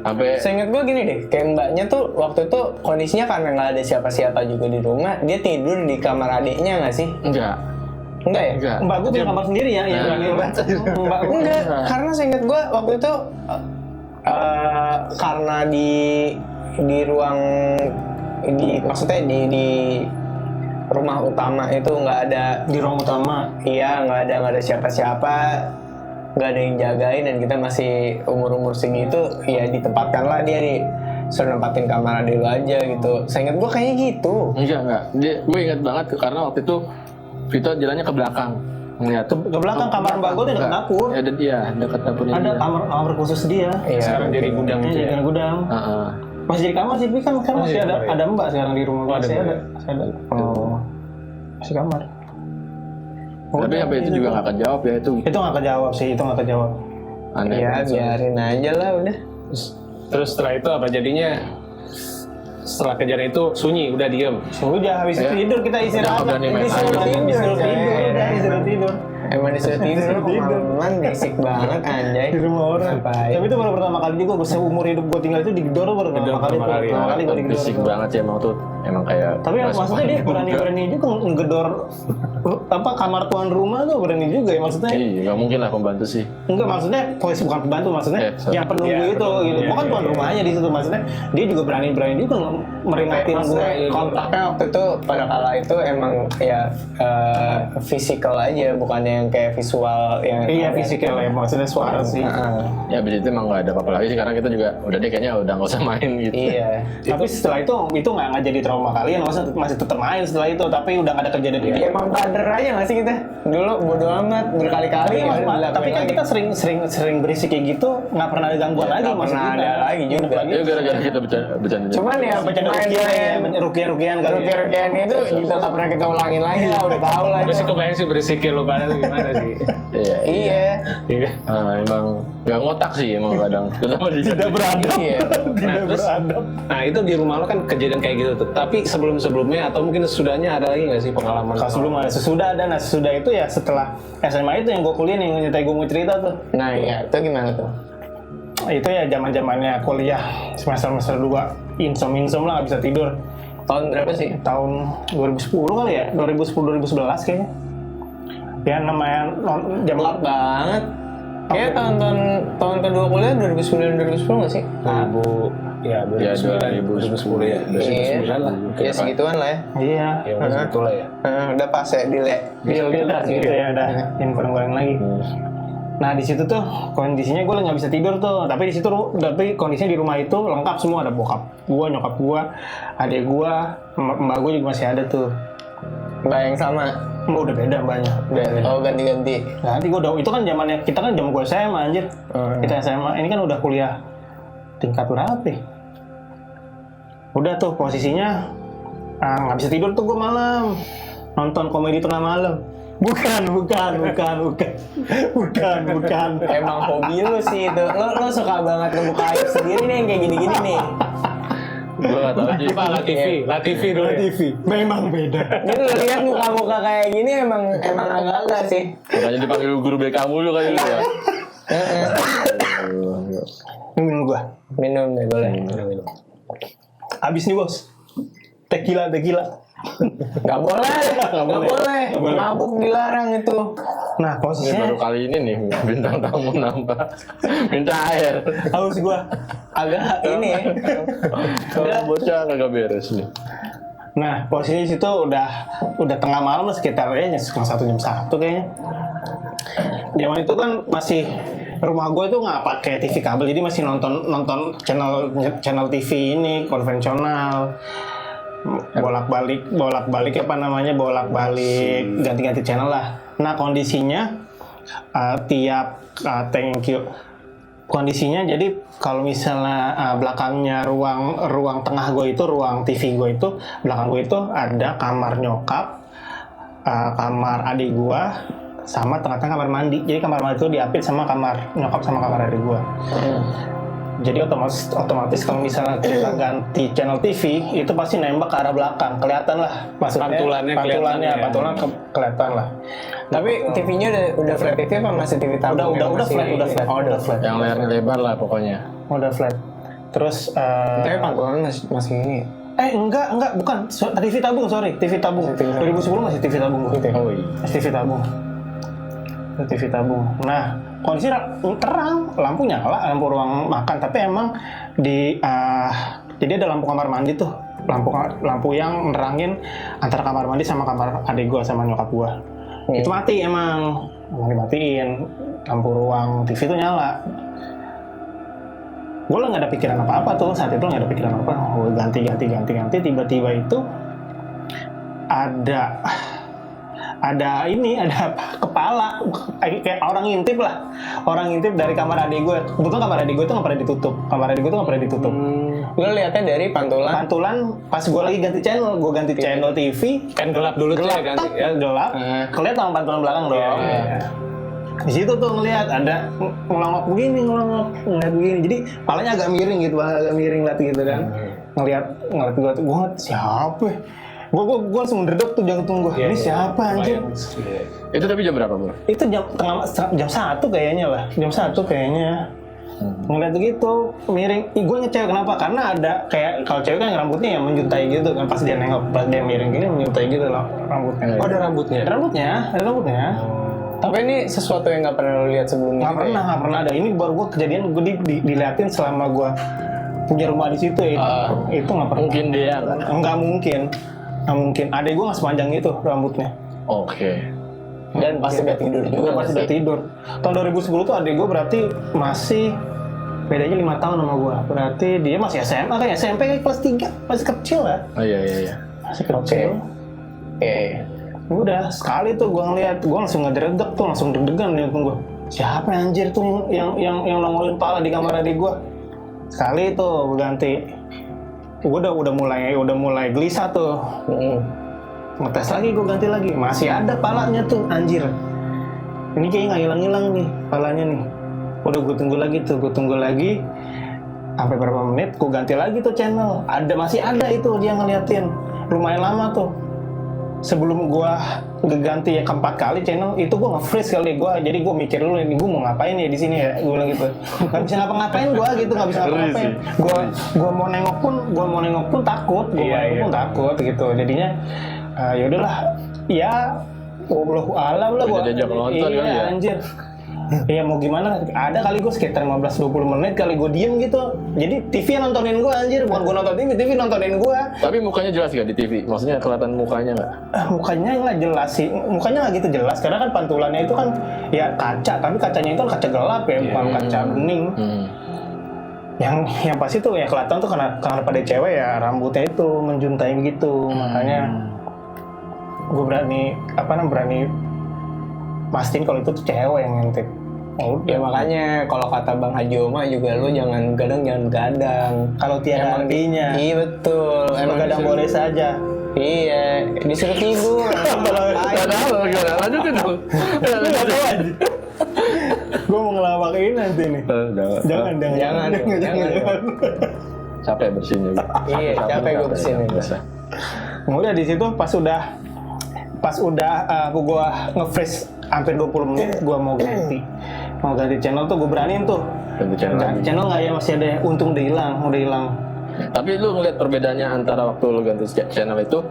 sampai Seingat gue gini deh, kayak mbaknya tuh waktu itu kondisinya karena nggak ada siapa-siapa juga di rumah, dia tidur di kamar adiknya nggak sih? enggak. Enggak ya? Enggak. Mbak gue punya kamar sendiri ya. Nah. Mbak enggak, karena seingat gue waktu itu karena di ruang maksudnya di rumah utama itu nggak ada, Di ruang utama. iya nggak ada siapa-siapa, nggak ada yang jagain, dan kita masih umur segitu, ya ditempatkanlah dia di suruh nempatin kamar adik lu aja gitu. Saya ingat gue kayaknya gitu. Enggak. Gue ingat banget karena waktu itu Vito jalannya ke belakang. Ngeliat. Ke belakang kamar Mbak gue dekat dapur. Ya, iya, dekat dapurnya. Ada dia. kamar khusus dia. Iya. Sekarang jadi gudang Ini gitu ya. jadi gudang. Heeh. Masih jadi kamar sih, tapi kan sekarang masih ada kamar ya? ada Mbak sekarang di rumah. Oh, ada Masih Mbak. ada. Masih ada. Oh. Masih kamar. Tapi sampai itu juga nggak kejawab ya itu. Itu nggak kejawab sih, itu nggak kejawab. Aneh. Ya biarin aja lah udah. Terus setelah itu apa jadinya? Setelah kejadian itu sunyi, udah diem. Udah habis Ya. tidur kita istirahat. Udah nih, main Disuruh aja. tidur, Coy. udah disuruh tidur. Emang disuruh tidur, kemalaman berisik banget anjay. Di rumah orang. Ngapain? Tapi itu baru pertama kali juga gue seumur hidup gue tinggal itu digedor baru pertama kali. pertama kali, Pertama kali gue digedor. Berisik banget sih emang tuh. Emang kayak. Tapi nggak maksudnya suka dia juga. berani juga ngegedor apa kamar tuan rumah tuh berani juga ya maksudnya. Iya, nggak mungkin lah pembantu sih. Enggak maksudnya polisi bukan pembantu maksudnya Sorry. yang penunggu Iya, itu gitu. iya, Bukan tuan iya, rumahnya di situ maksudnya dia juga berani juga meringatin gue. Maksudnya kontaknya waktu itu pada kala itu emang ya physical aja, bukannya yang kayak visual yang Iya fisikal ya maksudnya suara sih. Ya abis itu emang nggak ada apa-apa lagi. Sekarang kita juga udah deh kayaknya udah nggak usah main gitu. Iya. Tapi setelah itu nggak jadi trauma kalian, maksudnya masih tetap main setelah itu, tapi udah nggak ada kejadian Ya, itu. emang kader aja nggak sih kita? Dulu bodo amat berkali-kali. Tapi, ya udah dilakuin tapi kan lagi. kita sering berisik kayak gitu, nggak pernah ada gangguan lagi nggak maksud pernah kita. ada lagi juga. Ya gara-gara kita bercanda. Cuman ya Bercanda rukian kali. rukian itu juga nggak pernah kita ulangin lagi lah, udah tahu lah. Gue sih kebayang sih berisiknya lu pada tuh gimana sih? Iya. Iya. Iya. Emang nggak ngotak sih emang kadang. Tidak beradab. Iya. Tidak beradab. Nah itu di rumah lo kan kejadian kayak gitu tuh. Tapi sebelumnya atau mungkin sesudahnya ada lagi nggak sih pengalaman? Kalau sebelum ada sesudah ada, nah sesudah itu ya setelah SMA itu yang gue kuliah nih nyetai gue mau cerita tuh. Nah iya, itu gimana tuh? Itu ya zamannya kuliah semester 2 insom lah nggak bisa tidur. Tahun berapa sih? Tahun 2010 kali ya, 2010 2011 kayaknya. Ya namanya jam Gelap banget. Kayak tahun kedua kuliah 2009 2010 nggak sih? Ya 2010 ya. 2009 lah. Ya segituan lah ya. Iya. Ya udah segitu lah ya. Udah pas ya dile. Udah gitu ya, udah goreng lagi. Nah di situ tuh kondisinya gue nggak bisa tidur tuh, tapi di situ tapi kondisinya di rumah itu lengkap semua, ada bokap gue, nyokap gue, adik gue, mbak gue juga masih ada tuh. Mbak yang sama. Mbak udah beda mbaknya. Oh ganti-ganti. Nah, nanti gue udah itu kan zamannya kita kan zaman gue SMA anjir. Kita SMA ini kan udah kuliah tingkat berapa? Ya? Udah tuh posisinya nggak bisa tidur tuh gue malam nonton komedi tengah malam. Bukan. Emang hobi lu sih itu. Lo suka banget ngebuka aib sendiri nih yang kayak gini-gini nih. Gue nggak tahu sih. La TV dulu ya. TV. Memang beda. Ini lo lihat muka-muka kayak gini emang agak sih. Makanya dipanggil guru BK mulu kali lu ya. Minum gua. Minum deh boleh. Abis nih bos. Tequila. Gak boleh. Mabuk dilarang itu. Nah Ini posisinya baru kali ini nih bintang tamu nambah. Minta air. haus gua. Agak ini ya. Kalau bocah kagak beres nih. Nah posisi situ udah tengah malam lah sekitar kayaknya jam 1 kayaknya. Zaman itu kan masih rumah gue tuh nggak pakai TV kabel, jadi masih nonton channel TV ini konvensional. Bolak-balik ganti-ganti channel lah. Nah kondisinya thank you. Kondisinya jadi kalau misalnya belakangnya ruang tengah gue itu ruang TV gue itu belakang gue itu ada kamar nyokap, kamar adik gue, sama tengah-tengah kamar mandi. Jadi kamar mandi itu diapit sama kamar nyokap sama kamar adik gue. Jadi otomatis kalau misalnya kita ganti channel TV itu pasti nembak ke arah belakang, kelihatan lah. Maksudnya Pantulannya kelihatan lah. Tapi TV-nya udah flat TV apa masih TV tabung? Udah flat. Oh, udah flat. Yang layarnya lebar lah pokoknya. Udah flat. Terus Tapi pantulannya masih ini. enggak, bukan. TV tabung, sorry. TV tabung. 2010 masih TV tabung. Oh iya. Masih TV tabung. TV tabung. Nah, kondisi terang, lampu nyala, lampu ruang makan. Tapi emang jadi ada lampu kamar mandi tuh. lampu yang nerangin antara kamar mandi sama kamar adik gue sama nyokap gue. Itu mati emang dimatiin, lampu ruang TV itu nyala. Gue lah nggak ada pikiran apa-apa tuh, saat itu nggak ada pikiran apa, gue ganti, tiba-tiba itu ada kepala kayak orang ngintip dari kamar adik gue. Kebetulan kamar adik gue itu nggak pernah ditutup. Lo lihatnya dari pantulan Pas gue lagi ganti channel TV Kan gelap dulu tuh ya ganti ya. gelap, kelihatan sama pantulan belakang dong. Iya. Di situ tuh ngelihat ada ngelongok begini, jadi palanya agak miring liat gitu kan. Ngelihat gue siapa ya? Gue langsung ngedredok tuh jantung gue. Ini siapa anjir? Itu tapi jam berapa, Bro? Itu jam 1 kayaknya lah. Jam 1 kayaknya. Ngeliat gitu, miring. Gue ngecek kenapa? Karena ada kayak kalau cewek kan rambutnya yang menjuntai gitu kan. Pas dia nengok, pas dia miring gini menjuntai gitu loh rambutnya. Oh, ada rambutnya? Ada rambutnya. Tapi ini sesuatu yang nggak pernah lo lihat sebelumnya. Nggak pernah ada. Ini baru gue kejadian gue diliatin selama gue punya rumah di situ ya. Itu nggak pernah. Mungkin dia kan? Nggak mungkin. Adek gue nggak sepanjang itu rambutnya. Oke. Dan pasti udah tidur juga. Gue pasti udah tidur. Tahun 2010 tuh adek gue berarti masih bedanya 5 tahun sama gue. Berarti dia masih SMA kan, SMP kan kelas 3, masih kecil lah. Oh iya. Masih kecil. Udah sekali tuh gue ngeliat, gue langsung ngedredek tuh, langsung deg-degan nih gue. Siapa anjir tuh yang nongolin pala di kamar adik gue? Sekali tuh gue ganti. Gue udah mulai gelisah tuh. Ngetes lagi, gue ganti lagi, masih ada palanya tuh, anjir. Ini kayaknya nggak hilang-hilang nih palanya nih. Udah gue tunggu lagi. Sampai berapa menit, gue ganti lagi tuh channel. Masih ada itu dia ngeliatin. Lumayan lama tuh. Sebelum gue ganti yang keempat kali channel, itu gue nge-freeze kali gue. Jadi gue mikir dulu, ini gue mau ngapain ya di sini ya, gue bilang gitu. Gak bisa ngapa-ngapain gue gitu, gak bisa ngapa-ngapain. Gue mau nengok pun takut, takut gitu. Jadinya ya udahlah, ya Wallahu alam lah gue. Diajak nonton kali ya? Anjir. Iya mau gimana, ada kali gue sekitar 15-20 menit kali gue diem gitu. Jadi TV yang nontonin gue anjir, bukan gue nonton TV nontonin gue. Tapi mukanya jelas gak di TV? Maksudnya kelihatan mukanya nggak? Mukanya nggak jelas sih, mukanya nggak gitu jelas. Karena kan pantulannya itu kan ya kaca, tapi kacanya itu kaca gelap ya, bukan kaca bening. Yang pasti tuh ya kelihatan tuh karena pada cewek ya rambutnya itu menjuntai begitu. Makanya gue berani pastiin kalau itu tuh cewek yang ngintip. Ya makanya kalau kata Bang Haji Oma juga lu jangan gadang. Kalau tiada artinya. Iya betul. Emang gadang boleh saja. Iya, disuruh tidur. Lanjutin dong. Gue mau ngelawakin nanti nih. Jangan. Capek bersihin juga. Iya, capek gue bersihin. Kemudian di situ pas udah gue nge-freeze hampir 20 menit, gue mau ganti channel tuh, gue beraniin tuh ganti channel nggak ya, masih ada, untung udah hilang. Tapi lu ngeliat perbedaannya antara waktu lu ganti channel itu,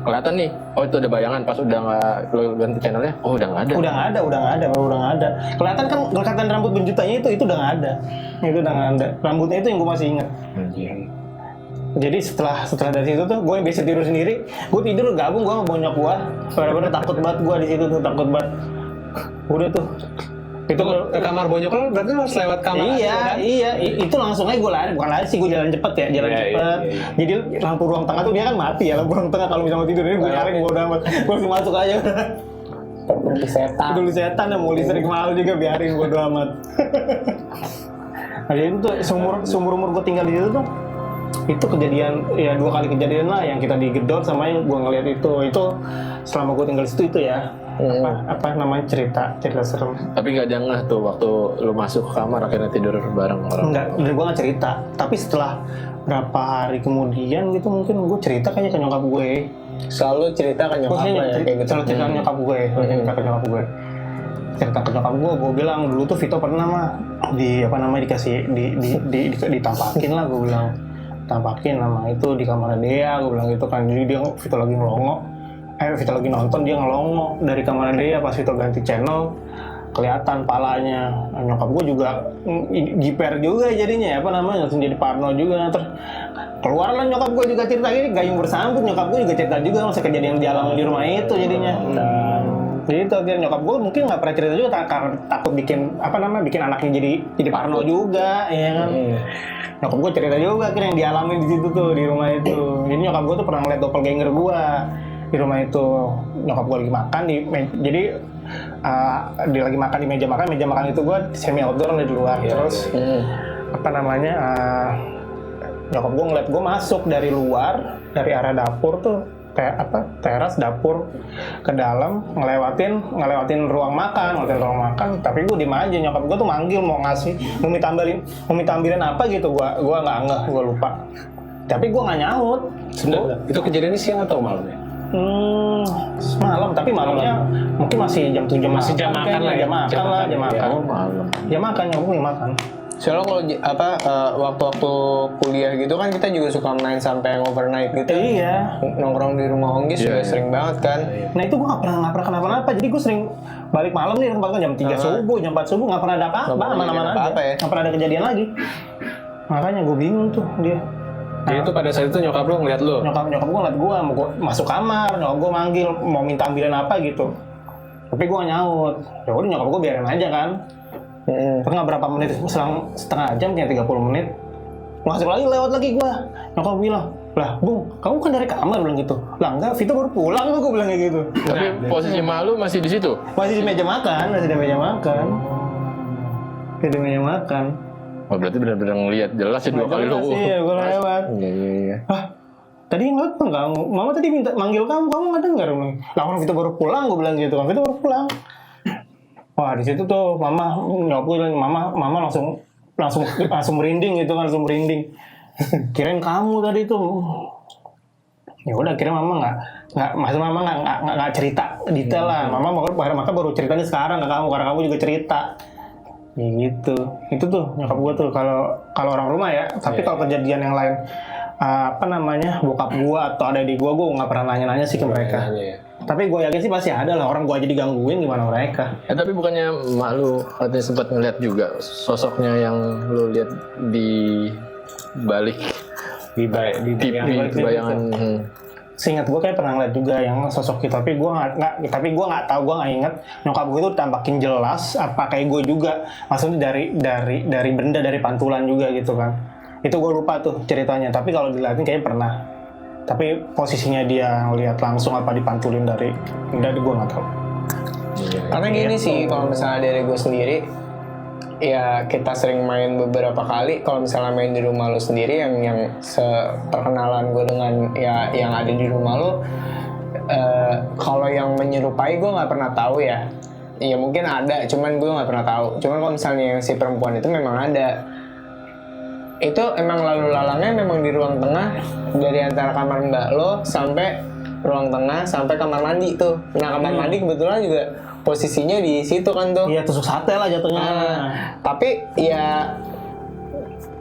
kelihatan nih, oh itu ada bayangan, pas udah nggak lu ganti channelnya, oh udah nggak ada. Kelihatan rambut benjutanya itu udah nggak ada. Rambutnya itu yang gue masih ingat. Jadi setelah dari situ tuh gue biasa tidur sendiri, gue tidur gabung gue sama bonyok gue, bener-bener takut banget gue di situ tuh, takut banget. Udah tuh, itu ke kamar bonyok lo berarti lo harus lewat kamar. Iya, itu langsung aja gue lari, bukan lari sih, gue jalan cepet. Jadi lampu ruang tengah tuh dia kan mati ya, lampu ruang tengah kalau misalnya mau tidur ini gue nyari, gue udah amat, gue langsung masuk aja. Peduli setan ya, mau listrik mahal juga biarin, gue udah amat. Nah itu tuh seumur umur gue tinggal di situ tuh, itu kejadian ya 2 kali kejadian lah, yang kita digedor sama yang gue ngeliat itu selama gue tinggal di situ itu ya. Apa namanya, cerita serem. Tapi nggak jangah tuh waktu lu masuk ke kamar akhirnya tidur bareng orang. Enggak, gue nggak cerita. Tapi setelah berapa hari kemudian gitu mungkin gue cerita kayaknya ke nyokap gue. Selalu cerita ke nyokap gue ya? Selalu cerita ke nyokap gue. Cerita ke nyokap gue bilang dulu tuh Vito pernah mah dikasih ditampakin lah, gue bilang tampakin nama itu di kamar dia, gue bilang gitu kan. Jadi dia Vito lagi Vito lagi nonton, dia ngelongo dari kamar dia. Pas Vito ganti channel kelihatan palanya. Nyokap gue juga jiper juga jadinya, langsung jadi parno juga. Terus keluar lah nyokap gue juga cerita gini, gayung bersambut. Nyokap gue juga cerita juga masa kejadian yang dialami di rumah itu jadinya. Jadi itu akhirnya nyokap gue mungkin nggak pernah cerita juga karena takut bikin bikin anaknya jadi parno juga, ya kan. Nyokap gue cerita juga akhirnya yang dialami di situ tuh di rumah itu. Jadi nyokap gue tuh pernah ngeliat doppelganger gue di rumah itu. Nyokap gue lagi makan dia lagi makan di meja makan itu gue semi outdoor di luar. Terus nyokap gue ngeliat gue masuk dari luar dari arah dapur tuh teras dapur ke dalam ngelewatin ruang makan tapi gue diem aja. Nyokap gue tuh manggil mau minta ambilin apa gitu, gue nggak ngeh, gue lupa, tapi gue nggak nyaut. Sebenarnya itu kejadiannya siang atau malam ya? Malam, tapi malamnya mungkin masih jam 7 Masih jam makan lah ya? jam makan. Oh, malam. Jam makan, nyokap gue makan. Soalnya kalau waktu-waktu kuliah gitu kan kita juga suka main sampai yang overnight gitu. Iya. Nongkrong di rumah Onggis juga sering banget kan. Nah itu gue nggak pernah kenapa-napa. Jadi gue sering balik malam nih, jam 3 subuh, jam 4 subuh nggak pernah ada apa-apa, aman-aman aja. Ya? Nggak pernah ada kejadian lagi. Makanya gue bingung tuh dia. Jadi itu pada saat itu nyokap lu ngeliat lu? Nyokap gue ngeliat gue mau masuk kamar, nyokap gue manggil mau minta ambilin apa gitu. Tapi gue nggak nyaut. Ya udah nyokap gue biarin aja kan. Terus nggak berapa menit, selang setengah jam, kayak 30 menit masuk lagi, lewat lagi gue. Nyokap bilang, lah Bung, kamu kan dari kamar, bilang gitu. Lah enggak, Vito baru pulang, gue bilang kayak gitu. Tapi posisi malu masih di situ? Masih di meja makan. Oh, berarti benar-benar ngelihat jelas ya 2 kali lu. Iya, gue lewat. Iya. Hah? Tadi ngeliat kan kamu? Mama tadi manggil kamu nggak dengar? Lah orang Vito baru pulang, gue bilang gitu kan. Vito baru pulang. Wah di situ tuh mama langsung merinding gitu kan, langsung merinding. Kirain kamu tadi tuh. Ya udah, kira mama nggak cerita detail lah. Mama maka baru ceritanya sekarang ke kamu, karena kamu juga cerita. Ya gitu. Itu tuh nyokap gue tuh kalau orang rumah ya. Tapi kalau kejadian yang lain bokap gue atau adik gue nggak pernah nanya-nanya sih ke mereka. Tapi gue yakin sih pasti ada lah, orang gue aja digangguin, gimana mereka. Tapi bukannya mak lu katanya sempat ngeliat juga sosoknya yang lu lihat di balik di bayangan. Seingat gue kayak pernah ngeliat juga yang sosok itu, tapi gue nggak tahu, gue nggak inget. Nyokap gue itu tampakin jelas apa kayak gue juga, maksudnya dari benda, dari pantulan juga gitu kan. Itu gue lupa tuh ceritanya, tapi kalau dilihatin kayaknya pernah. Tapi posisinya dia ngeliat langsung apa dipantulin dari gue nggak tahu. Karena gini sih, kalau misalnya dari gue sendiri, ya kita sering main beberapa kali. Kalau misalnya main di rumah lo sendiri, yang seperkenalan gue dengan ya yang ada di rumah lo, kalau yang menyerupai gue nggak pernah tahu ya. Ya mungkin ada, cuman gue nggak pernah tahu. Cuman kalau misalnya yang si perempuan itu memang ada. Itu emang lalu lalangnya memang di ruang tengah, dari antara kamar mbak lo sampai ruang tengah sampai kamar mandi tuh. Nah kamar mandi kebetulan juga posisinya di situ kan tuh. Iya, tusuk sate lah jatuhnya. Tapi ya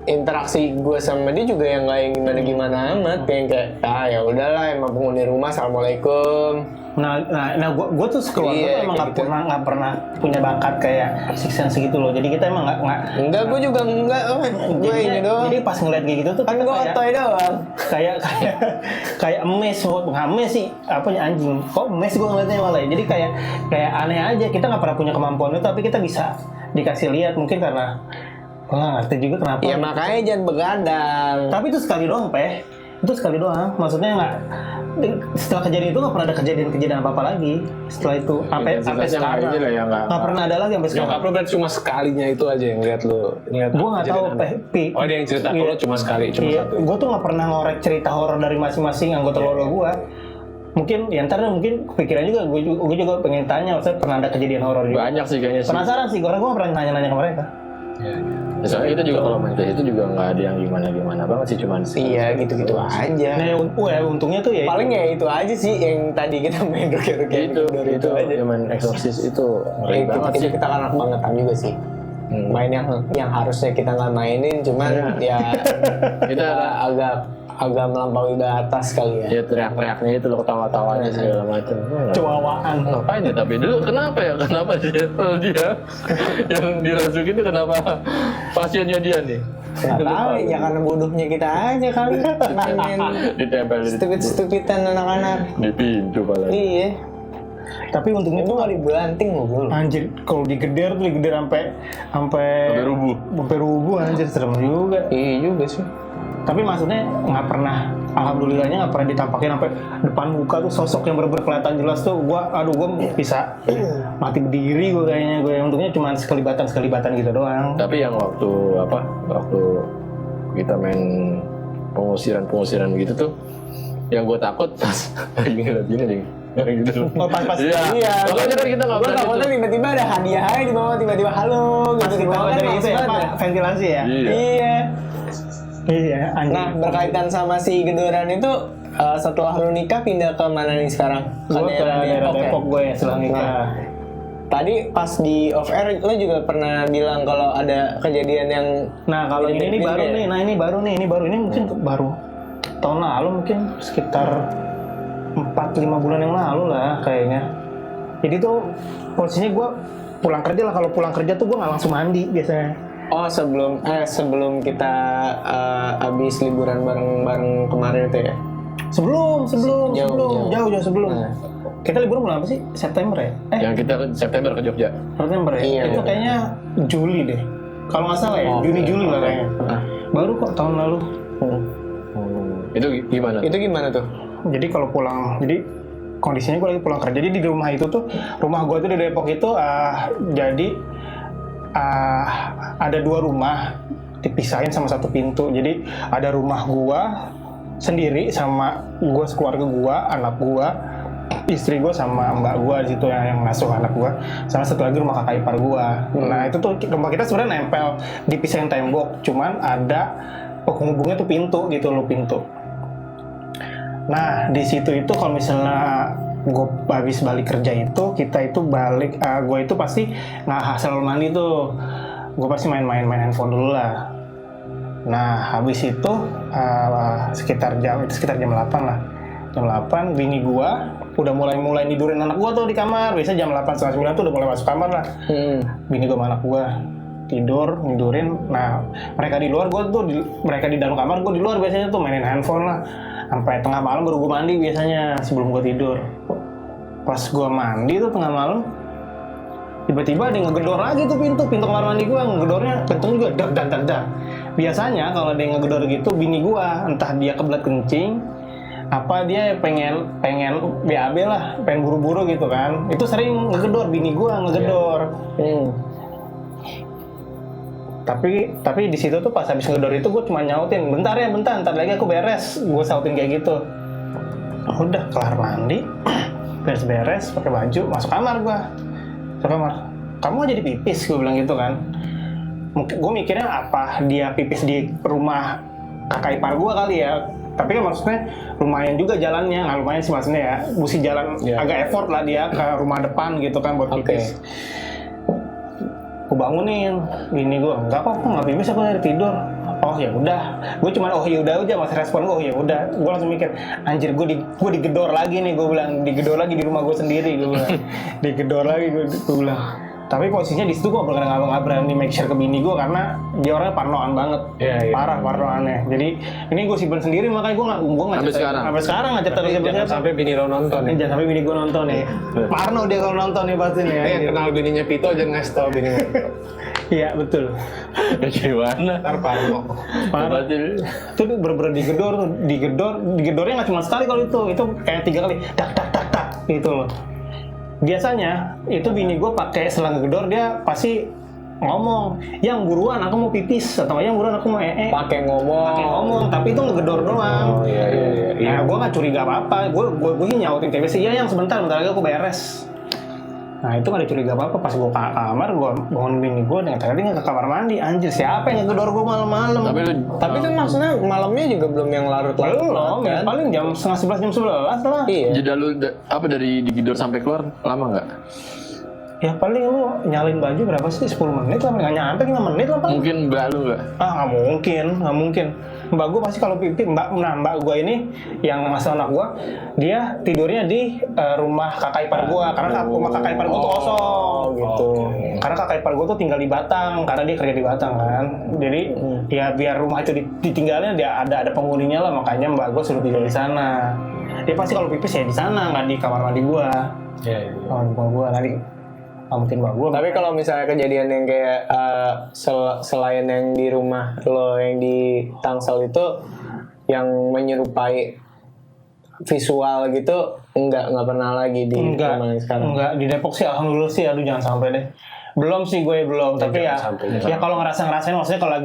interaksi gue sama dia juga yang nggak yang gimana amat, yang kayak ya udahlah, emang penghuni rumah, assalamualaikum. Nah gue tuh sekeluarga tuh emang nggak pernah punya bakat kayak six sense gitu loh. Jadi kita emang nggak. Enggak, gue juga enggak. Gue ini doang. Jadi pas ngeliat kayak gitu tuh kan gue otoy doang. Kayak emes, nggak emes sih, apa anjing? Kok emes gue ngeliatnya malah. Jadi kayak aneh aja. Kita nggak pernah punya kemampuan itu, tapi kita bisa dikasih lihat, mungkin karena nggak ngerti juga kenapa. Ya makanya jangan begadang. Tapi itu sekali doang, itu sekali doang. Maksudnya nggak, setelah kejadian itu nggak pernah ada kejadian apa lagi setelah itu sampai sekarang nggak pernah ada lagi sampai sekarang. Nyokap lo berarti cuma sekalinya itu aja yang lihat lo. Gue nggak tahu Oh dia yang cerita lo cuma sekali, cuma satu. Gue tuh nggak pernah ngorek cerita horor dari masing-masing anggota keluarga gue. Mungkin ya ntar mungkin kepikiran juga, gue juga pengen tanya, maksudnya pernah ada kejadian horor juga. Banyak sih kayaknya sih. Penasaran sih, karena gue nggak pernah nanya-nanya ke mereka. Ya, soalnya kita juga kalau main kayak itu juga nggak ada yang gimana banget sih, cuman iya gitu-gitu aja. Nah untungnya tuh ya paling ya itu aja sih yang tadi kita main rugi-rugi itu aja. Main eksorsis itu ngeri banget sih. Kita kan anak bangetan juga sih. Main yang harusnya kita nggak mainin, cuman ya kita agak melampaui batas kali ya. Ya teriak-teriaknya itu lo, ketawa-tawanya segala macam. Cowawaan. Ngapain ya? Tapi dulu kenapa dia yang dirasukin itu kenapa pasiennya dia nih? Nggak tahu ya karena bodohnya kita aja kali main Ditempel stupid-stupidan anak-anak. di pintu paling. Iya. Tapi untungnya Itu tuh nggak dibanting loh bro. anjir kalau digeder sampai Sampai rubuh. sampai rubuh anjir serem juga. Iya juga sih. Tapi maksudnya nggak pernah, alhamdulillahnya nggak pernah ditampakin sampai depan muka tuh sosok yang bener-bener kelihatan jelas tuh. Gua bisa mati berdiri gue kayaknya. Gue untungnya cuma sekelibatan gitu doang. Tapi yang waktu kita main pengusiran gitu tuh, yang gue takut pas lagi ngeliat gini ding. Gitu. Oh pas Iya. Makanya kan kita nggak Gue berani takutnya tuh. tiba-tiba ada hadiah aja di bawah, tiba-tiba halo pas gitu. di bawah Kan dari itu ya, langsung Pak, ada. ventilasi ya. Iya. Iya. Iya, anjir. Nah berkaitan sama si gedoran itu, setelah lu nikah pindah ke mana nih sekarang? Gue ke daerah Oke. Depok gue ya setelah nikah. Tadi pas di off air lo juga pernah bilang kalau ada kejadian yang Nah kalau ini mirip-mirip baru ya? nih, nah ini baru ini mungkin baru tahun lalu mungkin sekitar 4-5 bulan yang lalu lah kayaknya. Jadi tuh posisinya gue pulang kerja lah, kalau pulang kerja tuh gue nggak langsung mandi biasanya. Oh sebelum kita habis liburan bareng kemarin itu ya? Sebelum Jauh. jauh sebelum. Nah. Kita liburan bulan apa sih? September ya? Yang kita September ke Jogja. September ya? Iya, Itu iya. kayaknya Juli deh. Kalau nggak salah ya, Oh, Juni-Juli lah kayaknya. Ah. Baru kok tahun lalu. Itu gimana? Itu gimana tuh? Jadi kalau pulang, jadi kondisinya gue lagi pulang kerja. Jadi di rumah itu tuh, rumah gue tuh di Depok itu, jadi ada 2 rumah dipisahin sama 1 pintu. Jadi ada rumah gue sendiri sama gue sekeluarga gue, anak gue, istri gue sama mbak gue di situ yang ngasuh anak gue, sama satu lagi rumah kakak ipar gue. Nah itu tuh rumah kita sebenarnya nempel dipisahin tembok, cuman ada penghubungnya tuh pintu gitu loh, pintu. Nah di situ itu kalau misalnya gue habis balik kerja itu, kita itu balik, gue itu pasti nggak selalu mandi tuh, gue pasti main handphone dulu lah. Nah habis itu sekitar jam 8 lah. Jam 8 bini gue udah mulai tidurin anak gue tuh di kamar. Biasanya jam 8 setengah 9 tuh udah mulai masuk kamar lah. Bini gue sama anak gue tidurin. Nah mereka di luar, mereka di dalam kamar, gue di luar biasanya tuh mainin handphone lah. Sampai tengah malam baru gue mandi biasanya sebelum gue tidur. Pas gue mandi tuh tengah malam, tiba-tiba ada yang ngegedor lagi tuh pintu kamar mandi gue. Ngegedornya kenceng juga, dak. Biasanya kalau ada yang ngegedor gitu, bini gue entah dia kebelet kencing, apa dia pengen BAB lah, pengen buru-buru gitu kan. Itu sering ngegedor, bini gue ngegedor. Tapi di situ tuh pas habis ngedor itu gue cuma nyautin, bentar, ntar lagi aku beres. Gue sautin kayak gitu. Udah kelar mandi, beres-beres, pakai baju, masuk kamar gue. Masuk kamar. Kamu aja dipipis, gue bilang gitu kan. Gue mikirnya apa dia pipis di rumah kakak ipar gue kali ya. Tapi kan maksudnya lumayan juga jalannya, nggak lumayan sih maksudnya ya. Mesti jalan agak effort lah dia ke rumah depan gitu kan buat pipis. Gue bangunin, bini gue enggak kok, nggak pipis, aku dari tidur. Oh ya udah, gue cuma ya udah aja, masih respon gue, oh ya udah. Gue langsung mikir, anjir gue digedor lagi nih, gue bilang digedor lagi di rumah gue sendiri, gue bilang digedor lagi, gue bilang. Tapi posisinya di situ gue nggak berani make sure ke bini gue karena dia orangnya parnoan banget, parah parnoannya. Jadi ini gue simpen sendiri, makanya gue nggak sampai sekarang nggak cerita ke Jangan sampai bini lo nonton. Jangan sampai bini gue nonton nih. Parno dia kalau nonton nih pasti nih. Kenal bininya Pito aja ngasih tau bininya. Iya betul. Gimana? Ntar Parno. Parah. Itu bener-bener digedornya nggak cuma sekali kalau itu kayak 3 kali, dak gitu loh. Biasanya itu bini gue pakai selang gedor, dia pasti ngomong, yang buruan aku mau pipis atau yang buruan aku mau Pakai ngomong. tapi itu ngegedor doang. Oh iya. Nah, gue nggak curiga apa-apa, gue nyautin kayak biasa, iya yang sebentar lagi aku beres. Nah itu nggak dicuriga apa-apa. Pas gue ke kamar, gue bangun bini gue, tadi nggak ke kamar mandi, anjir siapa yang ngegedor gue malam-malam. Tapi kan maksudnya malamnya juga belum yang larut-larut belum, kan? paling jam setengah 11, jam 11 lah. Iya. Jeda lu dari digedor sampai keluar lama nggak? Ya paling lu nyalin baju berapa sih? 10 menit lah, nggak nyampe 5 menit lah paling. Mungkin mbak lu nggak? Nggak mungkin. mbak gue pasti kalau pipi, mbak gue ini yang masuk anak gue, dia tidurnya di rumah kakak ipar gue, karena rumah kakak ipar gue tuh kosong gitu. Karena kakak ipar gue tuh tinggal di Batang, karena dia kerja di Batang kan. Jadi ya biar rumah itu ditinggalnya dia ada penghuninya lah, makanya mbak gue suruh tidur di sana. Dia pasti kalau pipis ya di sana, nggak di kamar mandi gue. Iya. Kamar mandi gue nanti. Mungkin mbak gue. Tapi kalau misalnya kejadian yang kayak selain yang di rumah lo yang di Tangsel itu yang menyerupai visual gitu enggak pernah lagi di rumah yang sekarang. Enggak, di Depok sih alhamdulillah sih, aduh jangan sampai deh. Belum sih gue belum, tapi ya kalau ngerasain maksudnya kalau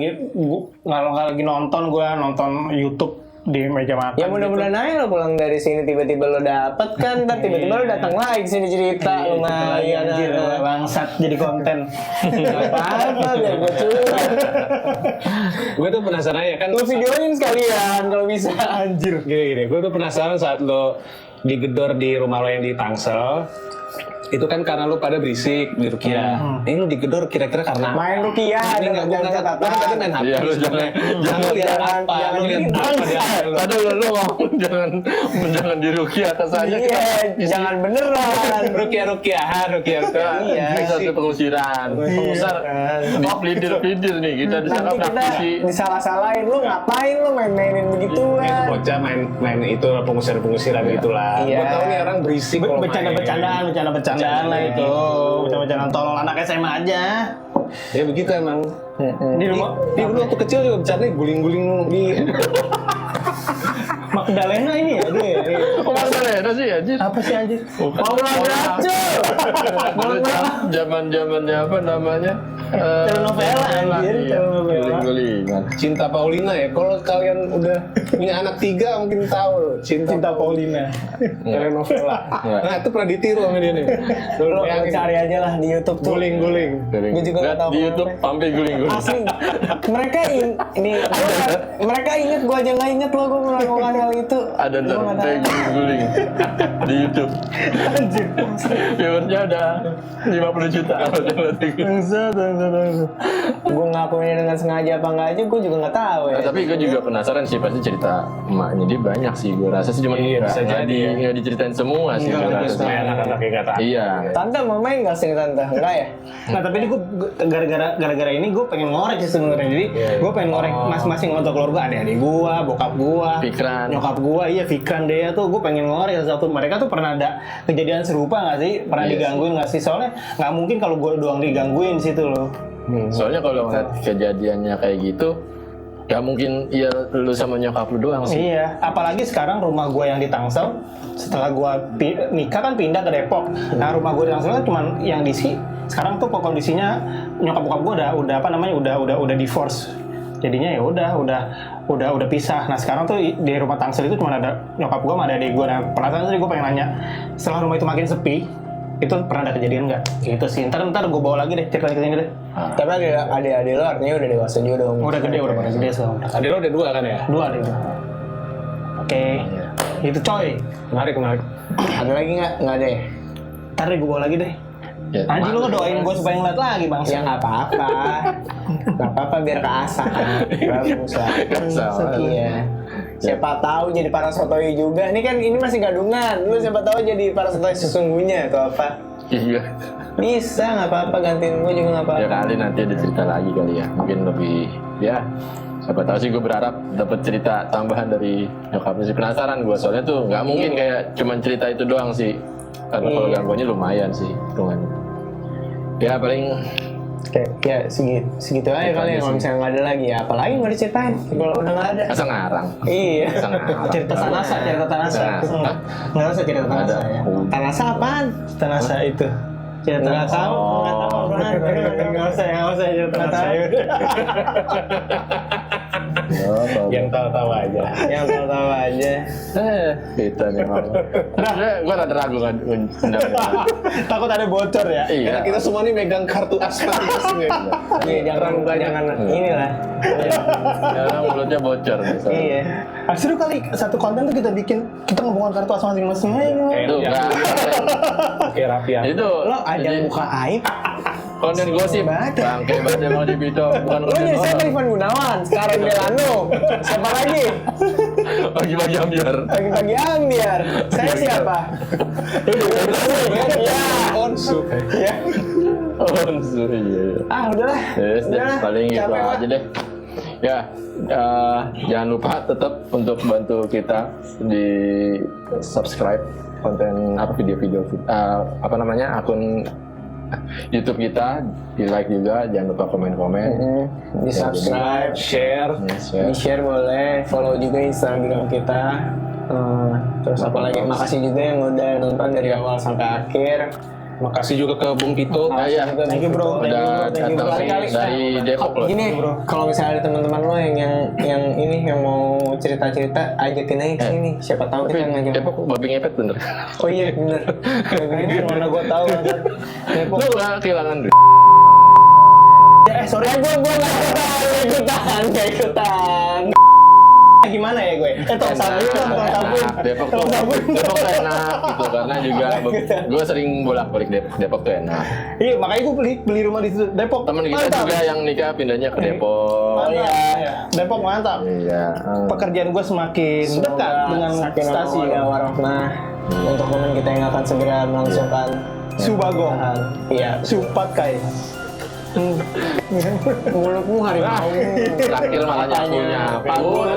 lagi nonton YouTube di meja makan. Ya mudah-mudahan aja lo pulang dari sini tiba-tiba lo dapet kan, ntar tiba-tiba lo datang lagi sini cerita lumayan anjir, bangsat jadi konten. Apa biar gue curhat. Gue tuh penasaran ya kan. Lo videoin sekalian kalau bisa. Anjir. Gini, gue tuh penasaran saat lo digedor di rumah lo yang di Tangsel. Itu kan karena lu pada berisik di Rukia. Ini lu digedor kira-kira karena Main Rukiah, jangan tadi main HP. Iya, lu jangan lihat apa, lu lihat apa di HP lu. Tadi lu ngomong jangan diruki atas aja. Iya, jangan beneran. Rukiah. Iya, satu pengusiran. Pengusir dipelintir nih kita Nanti disangka kita praktisi. disalah-salahin, lu ngapain lu main-mainin begituan. Bocah main itu pengusiran gitulah. Iya. Gua tahu nih orang berisik kalau main. Bercandaan lah itu. Bercandaan tolol anak SMA aja. Ya begitu emang. Di rumah Di dulu waktu kecil juga bercanda guling-guling di Magdalena ini ya dia. Oh, Magdalena sih anjir. Apa sih anjir? Mau ngacur. Zaman-zamannya apa namanya? Telenovela, anjir, Iya. telenovela. Guling-gulingan. Cinta Paulina ya. Kalau kalian udah punya anak 3 mungkin tahu Cinta Paulina. telenovela. Nah, itu pernah ditiru sama dia nih. Lu cari aja lah di YouTube tuh. Guling-guling. Gue juga nggak tahu Di YouTube sampai guling-guling. Asli, mereka inget, gue aja nggak inget lo, gue melakukan hal itu. Ada ntar Gua nggak kayak tahu. guling-guling di YouTube. Viewersnya ada 50 juta. Gue ngakuinnya dengan sengaja apa nggak aja, gue juga nggak tahu ya. Nah, tapi gue juga penasaran sih, pasti cerita emaknya dia banyak sih. Gue rasa sih cuma bisa jadi ya. nggak diceritain semua sih. Gue rasa sih. Anak-anak yang kata. Iya. Tante mau main nggak sini tante? Enggak ya? Nah tapi ini gue gara-gara ini gue pengen ngorek sih sebenarnya. Jadi gue pengen ngorek masing-masing anggota keluarga, adik-adik gue, bokap gue, Fikran. nyokap gue, iya Fikran Dea tuh gue pengen ngorek satu. Mereka tuh pernah ada kejadian serupa nggak sih? Pernah Iya digangguin nggak sih? Soalnya nggak mungkin kalau gue doang digangguin di situ loh. Soalnya kalau ngeliat kejadiannya kayak gitu, ya mungkin ya lu sama nyokap lu doang sih. Iya, apalagi sekarang rumah gue yang di Tangsel, setelah gue nikah kan pindah ke Depok. Nah rumah gue di Tangsel kan cuma yang di sini. Sekarang tuh kondisinya nyokap bokap gue udah apa namanya udah divorce. Jadinya ya udah pisah. Nah sekarang tuh di rumah Tangsel itu cuma ada nyokap gue sama adik gue. Nah perasaan tadi gue pengen nanya, setelah rumah itu makin sepi, itu pernah ada kejadian nggak? Gitu sih. Ntar gue bawa lagi deh cerita ini deh. Tapi adik-adik lo artinya udah dewasa juga dong. Udah gede, udah pada gede sekarang. Adik lo udah 2 kan ya? Dua deh. Oke, itu coy. Menarik. Ada lagi nggak? Nggak ada ya? Ntar deh gue bawa lagi deh. Ya, Anjing lu ngedoain gue supaya ngeliat lagi bang. Ya nggak apa-apa. Nggak apa-apa biar keasah kan. Bagus lah. Keasah. Iya. Siapa tahu jadi para sotoy juga. Ini kan ini masih gadungan. Lu siapa tahu jadi para sotoy sesungguhnya atau apa? Iya. Bisa nggak apa-apa, gantiin gue juga nggak apa-apa. Ya kali nanti ada cerita lagi kali ya. Mungkin lebih ya. Siapa tahu sih, gue berharap dapat cerita tambahan dari nyokap sih. Penasaran gue soalnya tuh nggak mungkin kayak cuman cerita itu doang sih. Karena kalau gangguannya lumayan sih hitungannya. Ya paling Ya segitu aja kali ya. Kalau misalnya nggak ada lagi ya, apalagi mau diceritain kalau udah nggak ada. masa ngarang. Iya. Masa ngarang. Cerita Tanasa. Hah? Nggak usah cerita Ada. Tanasa ya. Tanasa apaan? Tanasa itu. Cerita Nggak tahu. Nggak usah cerita Tanasa. Yang tahu-tahu aja. Yang tahu aja. Kita memang. Gue rada ragu kan. Takut ada bocor ya. Iya. Karena kita semua nih megang kartu aspal nih. Jangan inilah. Karena mulutnya bocor. Iya. Seru kali satu konten tuh kita bikin, kita ngomongin kartu as masing-masing aja. Itu enggak. Oke rapi ya. Itu Lo ajang buka aib. konten gosip. Bangke banget emang di Bito, bukan Lu konten jadi siapa orang. Ivan Gunawan? Sekarang Delano. Siapa lagi? Bagi-bagi ambiar. Pagi-pagi ambiar. Saya siapa? Ya. Onsu. Ya. Iya. Ah udahlah. Yes, Udahlah. paling itu Capek, Pak. aja deh. Ya, jangan lupa tetap untuk bantu kita di subscribe konten video-video apa namanya akun YouTube kita, di like juga, jangan lupa komen-komen. Di subscribe, Share. di share boleh, follow juga Instagram kita. Terus apa lagi? Makasih juga yang udah nonton dari awal sampai akhir. Makasih juga ke Bung Pito. Iya, Thank you bro, udah thank you datang berkali-kali. dari Depok loh. Gini, kalau misalnya ada teman-teman lo yang ini yang mau cerita-cerita, ajakin aja ke sini. Siapa tahu Tapi kita ngajak. Depok babi ngepet bener. Oh iya bener. Mana gue tahu kan. Lu gak kehilangan duit. Sorry, gue nggak ikutan. Gimana ya gue? Tong sampun dong, tong sampun. Depok tuh enak gitu karena juga gue sering bolak-balik Depok tuh enak. Iya, makanya gue beli rumah di situ. Depok. Temen kita mantap. juga yang nikah pindahnya ke Depok. Mantap. Depok mantap. Iya. Pekerjaan gue semakin dekat dengan stasiun. Ya warahmah untuk teman kita yang akan segera melangsungkan Subagong. Iya. Supatkai. Mulutmu harimau. Terakhir malah nyapunya.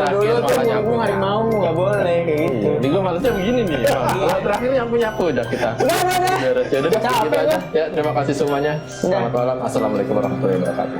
Dulu tuh mulutmu harimau nggak boleh kayak gitu. Ini gue malesnya begini nih. Kalau terakhir nyapu udah kita. Udah. Beres. Ya udah deh, Capek gitu aja. gua. Ya terima kasih semuanya. Selamat malam. Assalamualaikum warahmatullahi wabarakatuh.